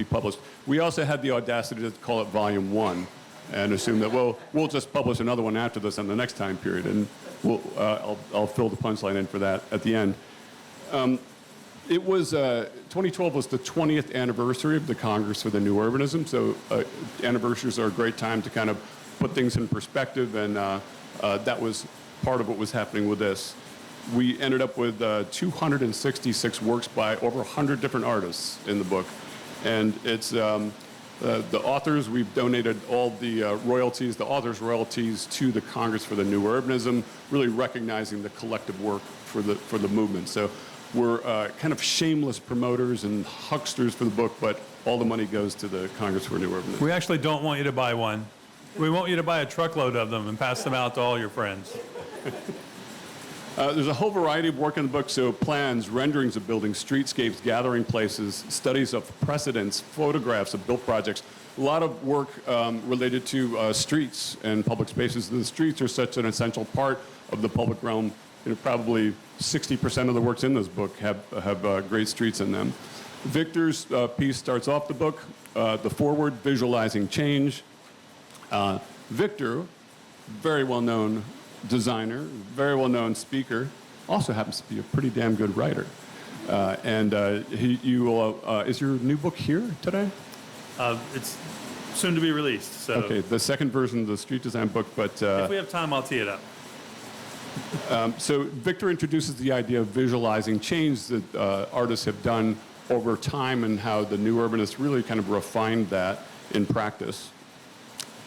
published. We also had the audacity to call it Volume 1 and assume that, well, we'll just publish another one after this on the next time period. And I'll fill the punchline in for that at the end. It was 2012 was the 20th anniversary of the Congress for the New Urbanism, so anniversaries are a great time to kind of put things in perspective, and that was part of what was happening with this. We ended up with 266 works by over 100 different artists in the book, and it's the authors. We've donated all the royalties, the authors' royalties, to the Congress for the New Urbanism, really recognizing the collective work for the movement. So we're kind of shameless promoters and hucksters for the book, but all the money goes to the Congress for New Urbanism. We actually don't want you to buy one. We want you to buy a truckload of them and pass them out to all your friends. There's a whole variety of work in the book, so plans, renderings of buildings, streetscapes, gathering places, studies of precedents, photographs of built projects, a lot of work related to streets and public spaces. The streets are such an essential part of the public realm. Probably 60% of the works in this book have great streets in them. Victor's piece starts off the book, the foreword, visualizing change. Victor, very well-known designer, very well-known speaker, also happens to be a pretty damn good writer. Is your new book here today? It's soon to be released. So Okay, the second version of the street design book, but... if we have time, I'll tee it up. So Victor introduces the idea of visualizing change that artists have done over time and how the new urbanists really kind of refined that in practice.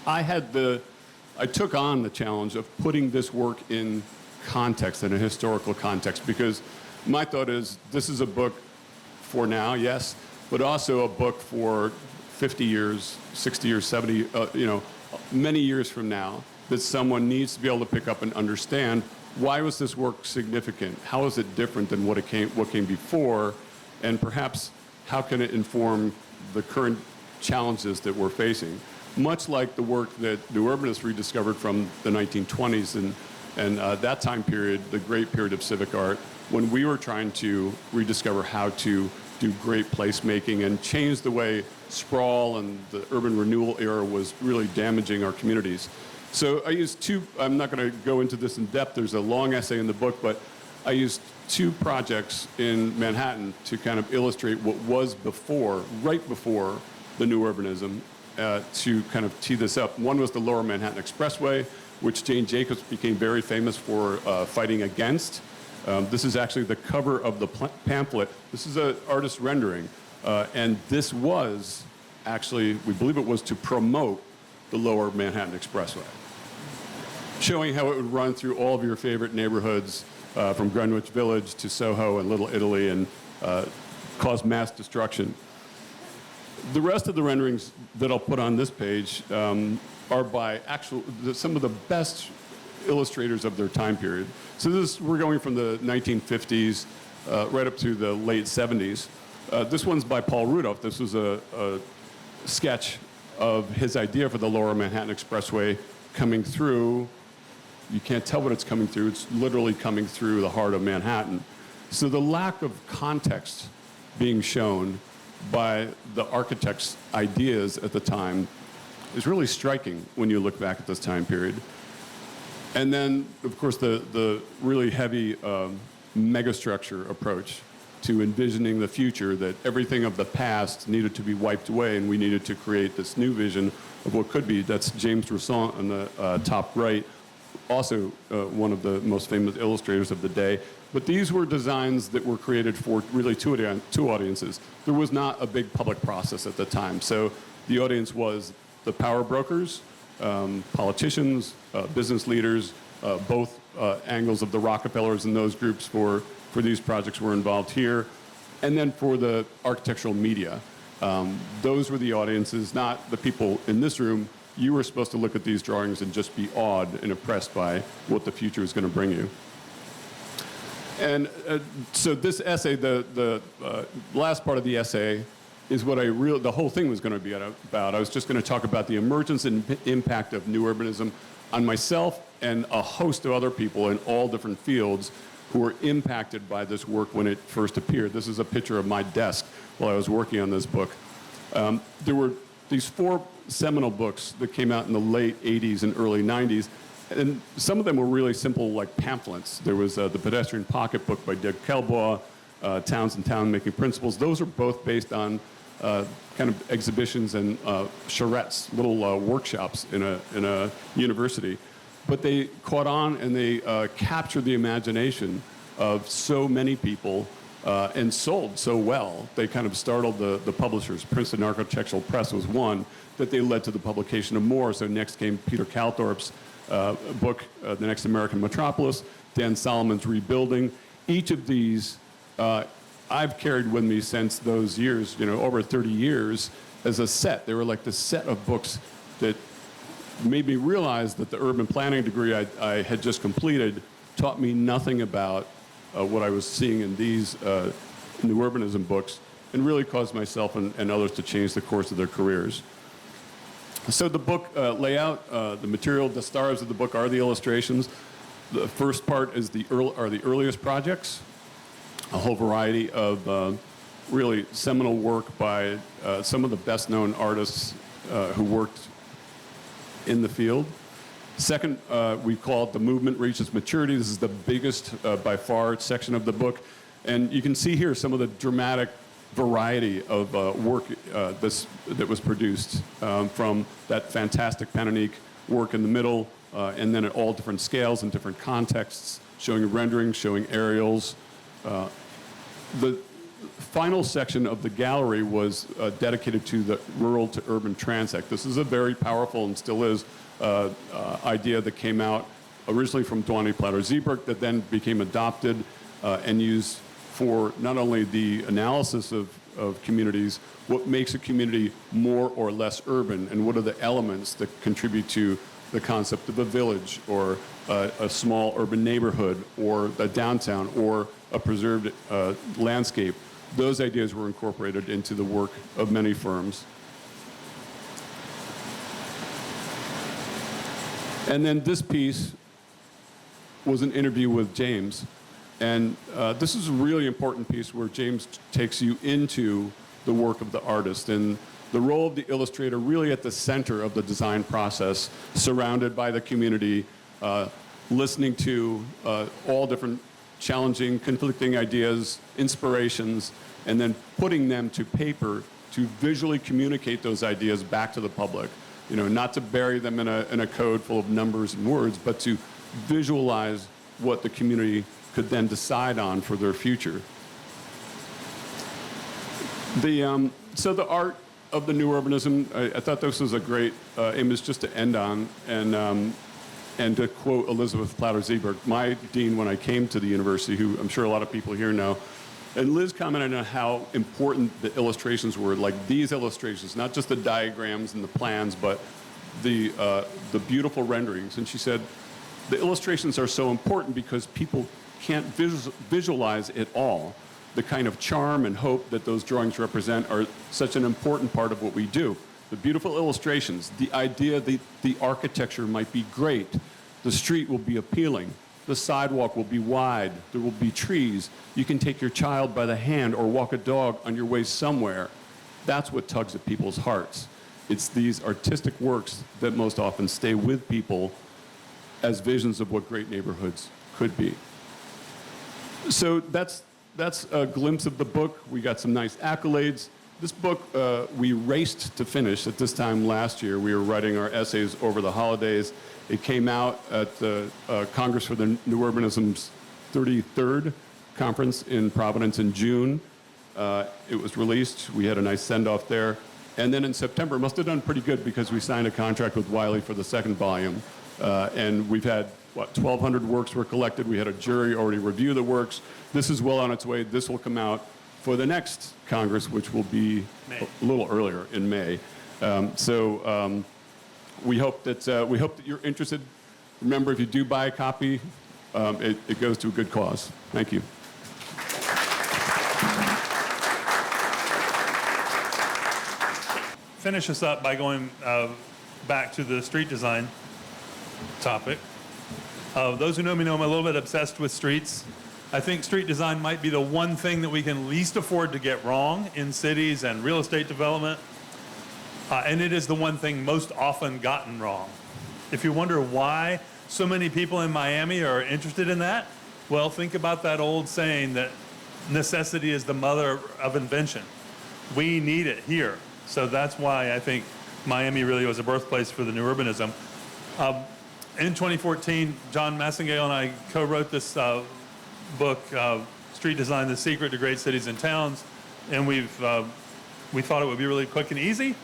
I took on the challenge of putting this work in context, in a historical context, because my thought is this is a book for now, yes, but also a book for 50 years, 60 years, 70, many years from now, that someone needs to be able to pick up and understand why was this work significant? How is it different than what came before? And perhaps how can it inform the current challenges that we're facing? Much like the work that New Urbanists rediscovered from the 1920s and that time period, the great period of civic art, when we were trying to rediscover how to do great placemaking and change the way sprawl and the urban renewal era was really damaging our communities. So I used I'm not going to go into this in depth, there's a long essay in the book, but I used two projects in Manhattan to kind of illustrate what was right before the new urbanism, to kind of tee this up. One was the Lower Manhattan Expressway, which Jane Jacobs became very famous for fighting against. This is actually the cover of the pamphlet. This is an artist rendering, and this was actually, we believe it was to promote the Lower Manhattan Expressway, showing how it would run through all of your favorite neighborhoods, from Greenwich Village to Soho and Little Italy, and cause mass destruction. The rest of the renderings that I'll put on this page are by some of the best illustrators of their time period. So we're going from the 1950s right up to the late 70s. This one's by Paul Rudolph. This was a sketch of his idea for the Lower Manhattan Expressway coming through. You can't tell what it's coming through. It's literally coming through the heart of Manhattan. So the lack of context being shown by the architect's ideas at the time is really striking when you look back at this time period. And then, of course, the really heavy megastructure approach to envisioning the future, that everything of the past needed to be wiped away and we needed to create this new vision of what could be. That's James Roussan on the top right, also one of the most famous illustrators of the day. But these were designs that were created for really two audiences. There was not a big public process at the time. So the audience was the power brokers, politicians, business leaders, both angles of the Rockefellers and those groups for these projects were involved here. And then for the architectural media, those were the audiences, not the people in this room. You were supposed to look at these drawings and just be awed and impressed by what the future is going to bring you. And so this essay, the last part of the essay, is what the whole thing was going to be about. I was just going to talk about the emergence and impact of new urbanism on myself and a host of other people in all different fields who were impacted by this work when it first appeared. This is a picture of my desk while I was working on this book. There were these 4 seminal books that came out in the late 80s and early 90s. And some of them were really simple, like pamphlets. There was the Pedestrian Pocketbook by Doug Kelbaugh, Towns and Town-Making Principles. Those are both based on kind of exhibitions and charrettes, little workshops in a university. But they caught on and they captured the imagination of so many people and sold so well. They kind of startled the publishers. Princeton Architectural Press was one that they led to the publication of more. So next came Peter Calthorpe's book, The Next American Metropolis, Dan Solomon's Rebuilding. Each of these I've carried with me since those years, over 30 years, as a set. They were like the set of books that made me realize that the urban planning degree I had just completed taught me nothing about what I was seeing in these new urbanism books, and really caused myself and others to change the course of their careers. So the book layout, the material, the stars of the book are the illustrations. The first part is the earliest projects, a whole variety of really seminal work by some of the best-known artists who worked in the field. Second, we call it The Movement Reaches Maturity. This is the biggest, by far, section of the book. And you can see here some of the dramatic variety of work that was produced from that fantastic Panonique work in the middle, and then at all different scales and different contexts, showing renderings, showing aerials. The final section of the gallery was dedicated to the rural to urban transect. This is a very powerful, and still is, idea that came out originally from Dwayne Platter-Zeeberg that then became adopted and used for not only the analysis of communities, what makes a community more or less urban, and what are the elements that contribute to the concept of a village, or a small urban neighborhood, or a downtown, or a preserved landscape. Those ideas were incorporated into the work of many firms. And then this piece was an interview with James. And this is a really important piece where James takes you into the work of the artist and the role of the illustrator really at the center of the design process, surrounded by the community, listening to all different challenging, conflicting ideas, inspirations, and then putting them to paper to visually communicate those ideas back to the public. Not to bury them in a code full of numbers and words, but to visualize what the community could then decide on for their future. So the art of the new urbanism, I thought this was a great image just to end on, and to quote Elizabeth Platter-Zeeberg, my dean when I came to the university, who I'm sure a lot of people here know. And Liz commented on how important the illustrations were, like these illustrations, not just the diagrams and the plans, but the beautiful renderings. And she said, the illustrations are so important because people can't visualize it all. The kind of charm and hope that those drawings represent are such an important part of what we do. The beautiful illustrations, the idea that the architecture might be great, the street will be appealing, the sidewalk will be wide, there will be trees, you can take your child by the hand or walk a dog on your way somewhere. That's what tugs at people's hearts. It's these artistic works that most often stay with people as visions of what great neighborhoods could be. So that's a glimpse of the book. We got some nice accolades. This book, we raced to finish at this time last year. We were writing our essays over the holidays. It came out at the Congress for the New Urbanism's 33rd conference in Providence in June. It was released. We had a nice send-off there. And then in September, it must have done pretty good because we signed a contract with Wiley for the second volume. And we've had, 1,200 works were collected. We had a jury already review the works. This is well on its way. This will come out for the next Congress, which will be May. a little earlier in May. We hope that you're interested. Remember, if you do buy a copy, it goes to a good cause. Thank you. Finish us up by going back to the street design topic. Those who know me know I'm a little bit obsessed with streets. I think street design might be the one thing that we can least afford to get wrong in cities and real estate development. And it is the one thing most often gotten wrong. If you wonder why so many people in Miami are interested in that, well, think about that old saying that necessity is the mother of invention. We need it here. So that's why I think Miami really was a birthplace for the new urbanism. In 2014, John Massingale and I co-wrote this book, Street Design, The Secret to Great Cities and Towns. And we thought it would be really quick and easy.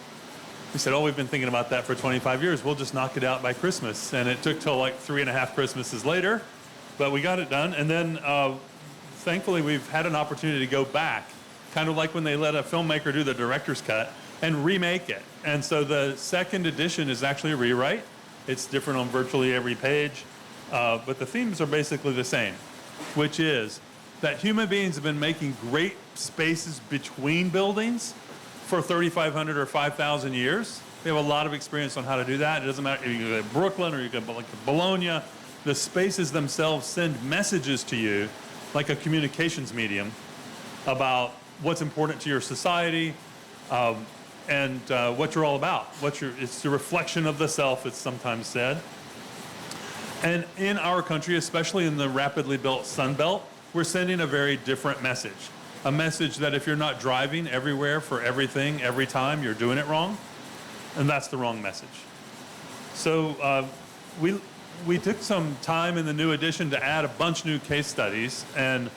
We said, we've been thinking about that for 25 years. We'll just knock it out by Christmas. And it took till like 3.5 Christmases later, but we got it done. And then thankfully, we've had an opportunity to go back, kind of like when they let a filmmaker do the director's cut, and remake it. And so the second edition is actually a rewrite. It's different on virtually every page, but the themes are basically the same, which is that human beings have been making great spaces between buildings for 3,500 or 5,000 years. They have a lot of experience on how to do that. It doesn't matter if you go to Brooklyn or you go to Bologna. The spaces themselves send messages to you like a communications medium about what's important to your society, and what you're all about. It's the reflection of the self, it's sometimes said. And in our country, especially in the rapidly built Sun Belt, we're sending a very different message. A message that if you're not driving everywhere for everything, every time, you're doing it wrong. And that's the wrong message. So we took some time in the new edition to add a bunch of new case studies. And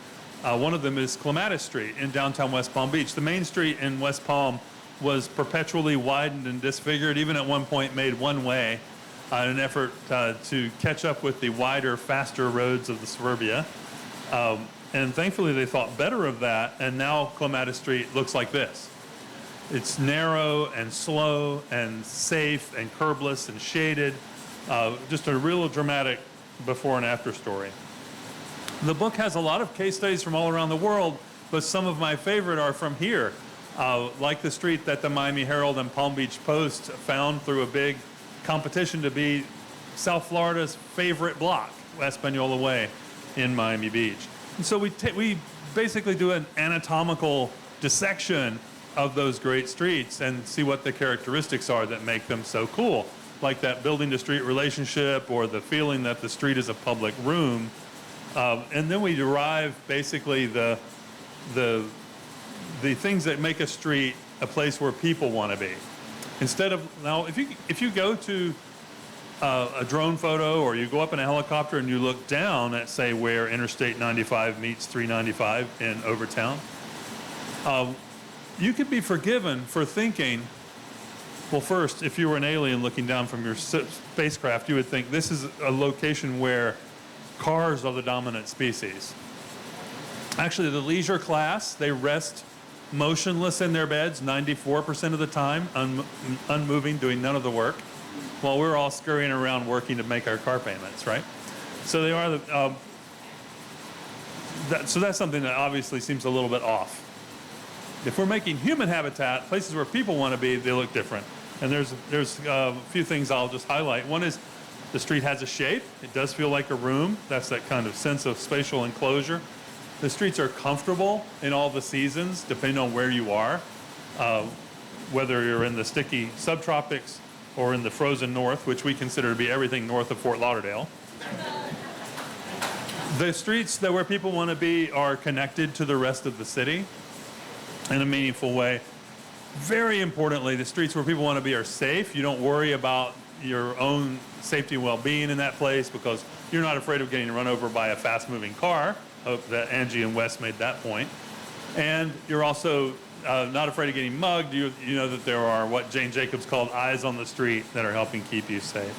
one of them is Clematis Street in downtown West Palm Beach. The main street in West Palm was perpetually widened and disfigured, even at one point made one way in an effort to catch up with the wider, faster roads of the suburbia. And thankfully they thought better of that, and now Clematis Street looks like this. It's narrow and slow and safe and curbless and shaded, just a real dramatic before and after story. The book has a lot of case studies from all around the world, but some of my favorite are from here. Like the street that the Miami Herald and Palm Beach Post found through a big competition to be South Florida's favorite block, Espanola Way in Miami Beach. And so we basically do an anatomical dissection of those great streets and see what the characteristics are that make them so cool, like that building to street relationship or the feeling that the street is a public room. And then we derive basically the things that make a street a place where people want to be. Instead of, now, if you go to a drone photo or you go up in a helicopter and you look down at, say, where Interstate 95 meets 395 in Overtown, you could be forgiven for thinking, well, first, if you were an alien looking down from your spacecraft, you would think this is a location where cars are the dominant species. Actually, the leisure class, they rest motionless in their beds 94% of the time, unmoving, doing none of the work, while we're all scurrying around working to make our car payments, right? So they are so that's something that obviously seems a little bit off. If we're making human habitat, places where people want to be, they look different. And there's a few things I'll just highlight. One is the street has a shape. It does feel like a room. That's that kind of sense of spatial enclosure. The streets are comfortable in all the seasons, depending on where you are, whether you're in the sticky subtropics or in the frozen north, which we consider to be everything north of Fort Lauderdale. The streets that where people want to be are connected to the rest of the city in a meaningful way. Very importantly, the streets where people want to be are safe. You don't worry about your own safety and well-being in that place because you're not afraid of getting run over by a fast-moving car. Hope that Angie and Wes made that point. And you're also not afraid of getting mugged. You know that there are what Jane Jacobs called eyes on the street that are helping keep you safe.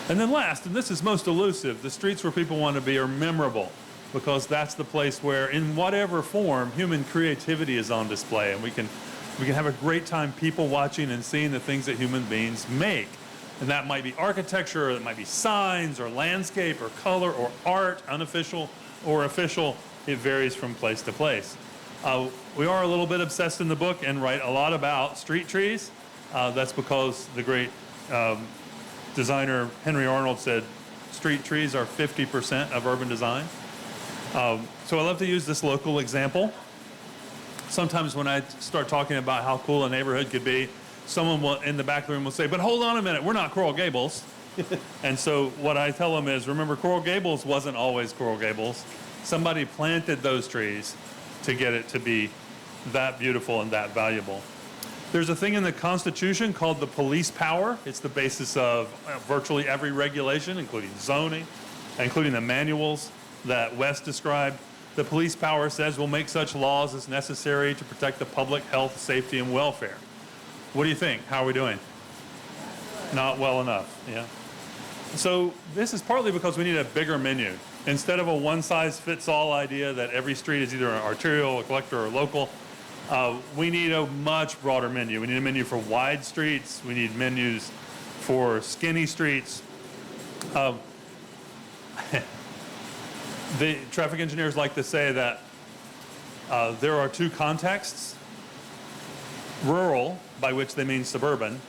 And then last, and this is most elusive, the streets where people want to be are memorable, because that's the place where, in whatever form, human creativity is on display, and we can have a great time people watching and seeing the things that human beings make. And that might be architecture, or it might be signs, or landscape, or color, or art, unofficial or official. It varies from place to place. We are a little bit obsessed in the book and write a lot about street trees. That's because the great designer Henry Arnold said street trees are 50% of urban design. So I love to use this local example. Sometimes when I start talking about how cool a neighborhood could be, someone in the back of the room will say, but hold on a minute, we're not Coral Gables. And so what I tell them is, remember, Coral Gables wasn't always Coral Gables. Somebody planted those trees to get it to be that beautiful and that valuable. There's a thing in the Constitution called the police power. It's the basis of virtually every regulation, including zoning, including the manuals that Wes described. The police power says we'll make such laws as necessary to protect the public health, safety, and welfare. What do you think? How are we doing? Not well enough, yeah. So this is partly because we need a bigger menu. Instead of a one-size-fits-all idea that every street is either an arterial, a collector, or local, we need a much broader menu. We need a menu for wide streets. We need menus for skinny streets. The traffic engineers like to say that there are two contexts: rural, by which they mean suburban,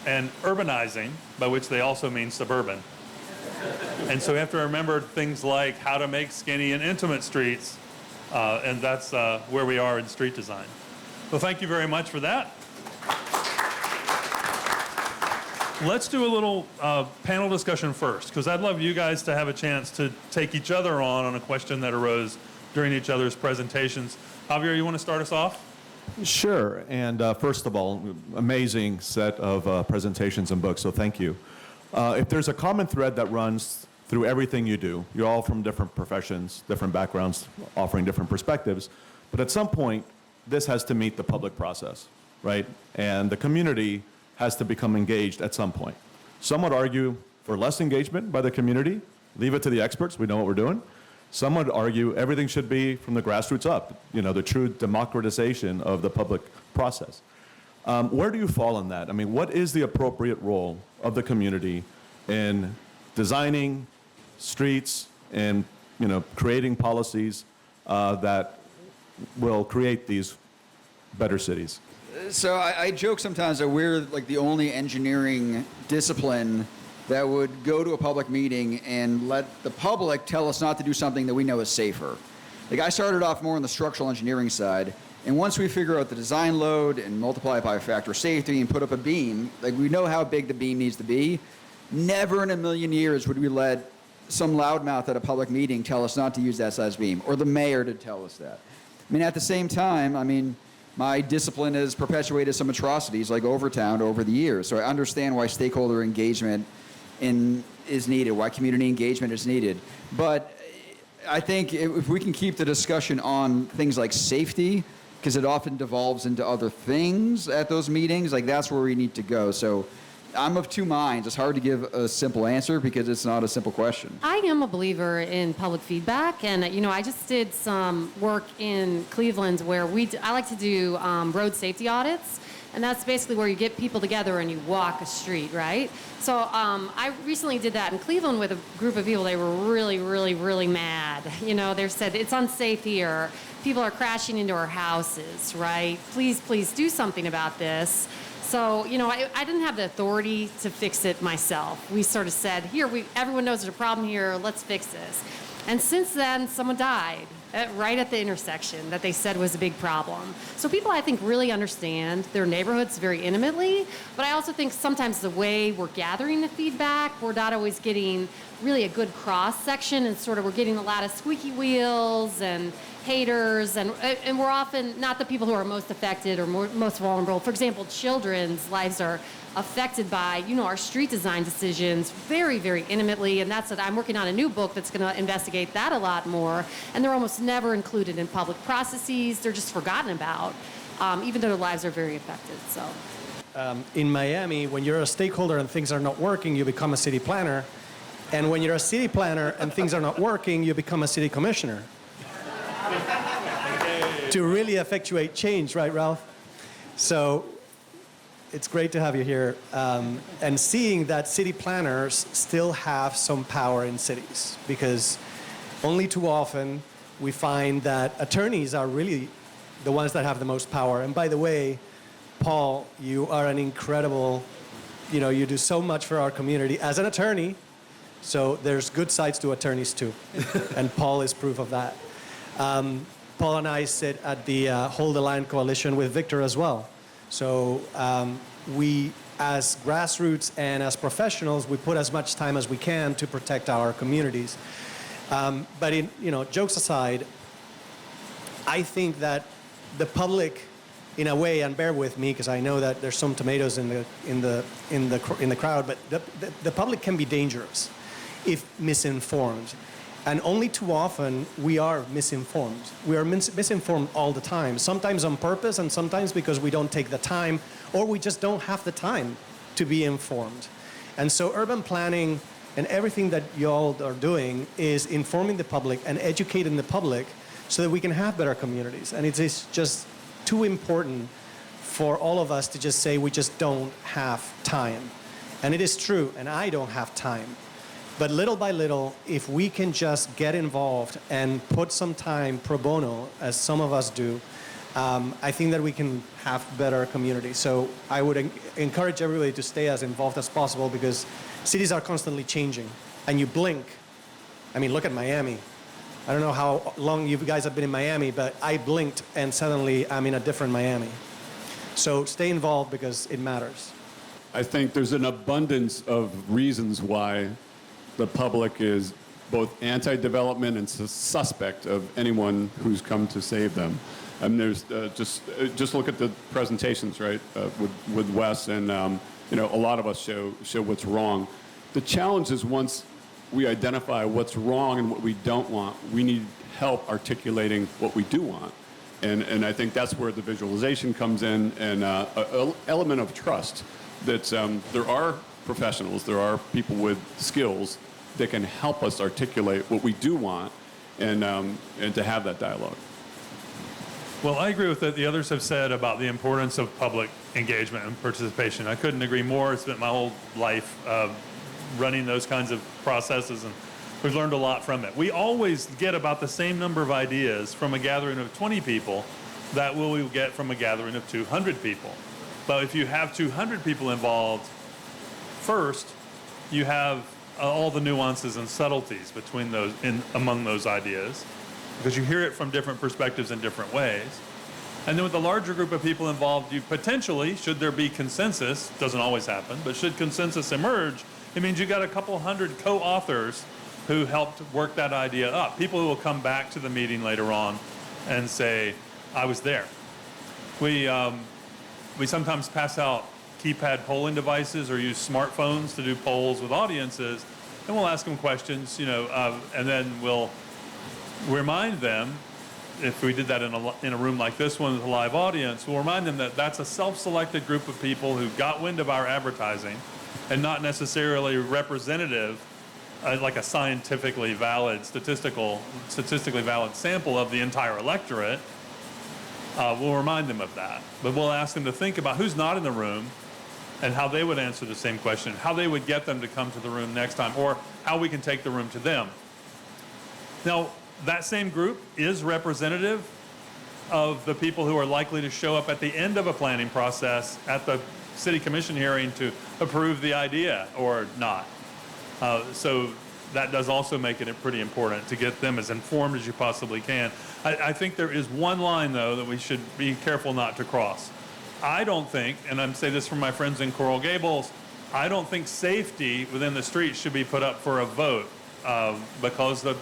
and urbanizing, by which they also mean suburban. And so we have to remember things like how to make skinny and intimate streets, and that's where we are in street design. Well, thank you very much for that. Let's do a little panel discussion first, because I'd love you guys to have a chance to take each other on a question that arose during each other's presentations. Javier, you want to start us off? Sure. And first of all, amazing set of presentations and books, so thank you. If there's a common thread that runs through everything you do, you're all from different professions, different backgrounds, offering different perspectives, but at some point, this has to meet the public process, right? And the community has to become engaged at some point. Some would argue for less engagement by the community, leave it to the experts, we know what we're doing. Some would argue everything should be from the grassroots up, you know, the true democratization of the public process. Where do you fall on that? I mean, what is the appropriate role of the community in designing streets and, you know, creating policies that will create these better cities? So I joke sometimes that we're like the only engineering discipline that would go to a public meeting and let the public tell us not to do something that we know is safer. Like, I started off more on the structural engineering side, and once we figure out the design load and multiply it by a factor of safety and put up a beam, like, we know how big the beam needs to be. Never in a million years would we let some loudmouth at a public meeting tell us not to use that size beam, or the mayor to tell us that. I mean, at the same time, I mean, my discipline has perpetuated some atrocities like Overtown over the years, so I understand why stakeholder engagement is needed, why community engagement is needed. But I think if we can keep the discussion on things like safety, because it often devolves into other things at those meetings, like, that's where we need to go. So I'm of two minds. It's hard to give a simple answer because it's not a simple question. I am a believer in public feedback, and you know, I just did some work in Cleveland where I like to do road safety audits, and that's basically where you get people together and you walk a street, right? So I recently did that in Cleveland with a group of people. They were really, really, really mad. You know, they said it's unsafe here. People are crashing into our houses, right? Please, please do something about this. So, you know, I didn't have the authority to fix it myself. We sort of said, here, everyone knows there's a problem here, let's fix this. And since then, someone died right at the intersection that they said was a big problem. So people, I think, really understand their neighborhoods very intimately, but I also think sometimes the way we're gathering the feedback, we're not always getting really a good cross-section, and sort of we're getting a lot of squeaky wheels and haters, and we're often not the people who are most affected or most vulnerable. For example, children's lives are affected by, you know, our street design decisions very, very intimately, and that's what I'm working on a new book that's going to investigate that a lot more, and they're almost never included in public processes. They're just forgotten about, even though their lives are very affected. So in Miami, when you're a stakeholder and things are not working, you become a city planner. And when you're a city planner and things are not working, you become a city commissioner. To really effectuate change, right, Ralph? So it's great to have you here. And seeing that city planners still have some power in cities, because only too often we find that attorneys are really the ones that have the most power. And by the way, Paul, you are an incredible, you do so much for our community as an attorney. So there's good sides to attorneys too. And Paul is proof of that. Paul and I sit at the Hold the Line Coalition with Victor as well. So we, as grassroots and as professionals, we put as much time as we can to protect our communities. But jokes aside, I think that the public, in a way, and bear with me because I know that there's some tomatoes in the crowd, but the public can be dangerous if misinformed. And only too often we are misinformed. We are misinformed all the time, sometimes on purpose and sometimes because we don't take the time or we just don't have the time to be informed. And so urban planning and everything that y'all are doing is informing the public and educating the public so that we can have better communities. And it is just too important for all of us to just say we just don't have time. And it is true, and I don't have time. But little by little, if we can just get involved and put some time pro bono, as some of us do, I think that we can have better communities. So I would encourage everybody to stay as involved as possible because cities are constantly changing. And you blink. I mean, look at Miami. I don't know how long you guys have been in Miami, but I blinked and suddenly I'm in a different Miami. So stay involved because it matters. I think there's an abundance of reasons why the public is both anti-development and suspect of anyone who's come to save them. And there's just look at the presentations, right, with Wes, and a lot of us show what's wrong. The challenge is once we identify what's wrong and what we don't want, we need help articulating what we do want. And I think that's where the visualization comes in, and an element of trust that there are professionals, there are people with skills that can help us articulate what we do want and to have that dialogue. Well, I agree with what the others have said about the importance of public engagement and participation. I couldn't agree more. I spent my whole life running those kinds of processes, and we've learned a lot from it. We always get about the same number of ideas from a gathering of 20 people that we will get from a gathering of 200 people. But if you have 200 people involved, first, you have all the nuances and subtleties between those, among those ideas, because you hear it from different perspectives in different ways. And then with the larger group of people involved, you potentially, should there be consensus, doesn't always happen, but should consensus emerge, it means you got a couple hundred co-authors who helped work that idea up. People who will come back to the meeting later on and say, I was there. We sometimes pass out keypad polling devices or use smartphones to do polls with audiences, and we'll ask them questions, and then we'll remind them, if we did that in a room like this one with a live audience, we'll remind them that that's a self-selected group of people who got wind of our advertising and not necessarily representative, like a scientifically valid, statistically valid sample of the entire electorate. We'll remind them of that. But we'll ask them to think about who's not in the room and how they would answer the same question, how they would get them to come to the room next time, or how we can take the room to them. Now, that same group is representative of the people who are likely to show up at the end of a planning process at the city commission hearing to approve the idea or not. So that does also make it pretty important to get them as informed as you possibly can. I think there is one line, though, that we should be careful not to cross. I don't think, and I'm saying this from my friends in Coral Gables, I don't think safety within the streets should be put up for a vote because it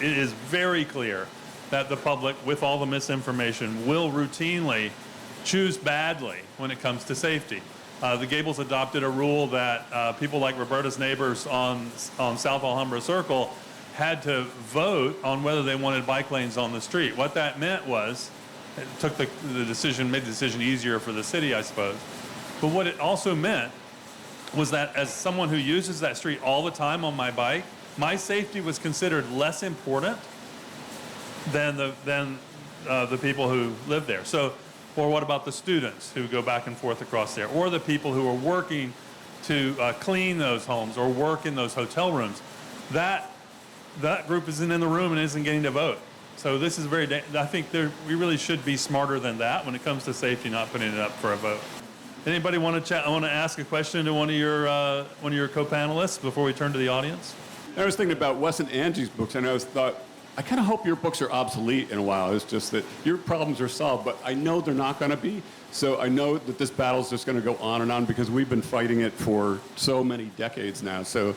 is very clear that the public, with all the misinformation, will routinely choose badly when it comes to safety. The Gables adopted a rule that people like Roberta's neighbors on South Alhambra Circle had to vote on whether they wanted bike lanes on the street. What that meant was, it took made the decision easier for the city, I suppose. But what it also meant was that as someone who uses that street all the time on my bike, my safety was considered less important than the people who live there. So, or what about the students who go back and forth across there, or the people who are working to clean those homes or work in those hotel rooms? That group isn't in the room and isn't getting to vote. So this is I think we really should be smarter than that when it comes to safety, not putting it up for a vote. Anybody want to chat? I want to ask a question to one of your co-panelists before we turn to the audience. I was thinking about Wes and Angie's books, and I thought, I kind of hope your books are obsolete in a while. It's just that your problems are solved, but I know they're not going to be. So I know that this battle is just going to go on and on because we've been fighting it for so many decades now. So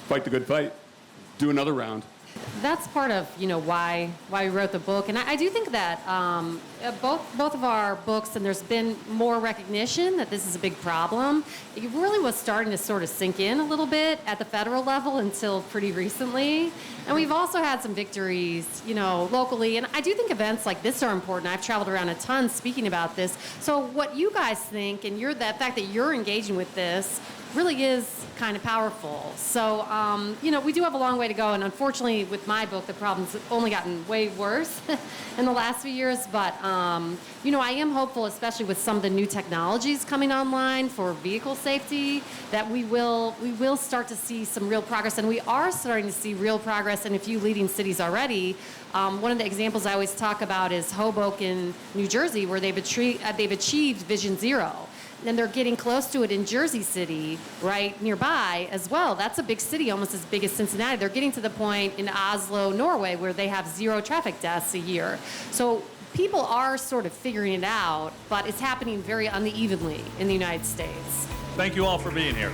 fight the good fight. Do another round. That's part of why we wrote the book, and I do think that both of our books, and there's been more recognition that this is a big problem. It really was starting to sort of sink in a little bit at the federal level until pretty recently, and we've also had some victories, locally. And I do think events like this are important. I've traveled around a ton speaking about this. So what you guys think, and the fact that you're engaging with this, really is kind of powerful. So, we do have a long way to go, and unfortunately with my book, the problem's only gotten way worse in the last few years, but, I am hopeful, especially with some of the new technologies coming online for vehicle safety, that we will start to see some real progress, and we are starting to see real progress in a few leading cities already. One of the examples I always talk about is Hoboken, New Jersey, where they've achieved Vision Zero. And they're getting close to it in Jersey City, right nearby as well. That's a big city, almost as big as Cincinnati. They're getting to the point in Oslo, Norway, where they have 0 traffic deaths a year. So people are sort of figuring it out, but it's happening very unevenly in the United States. Thank you all for being here.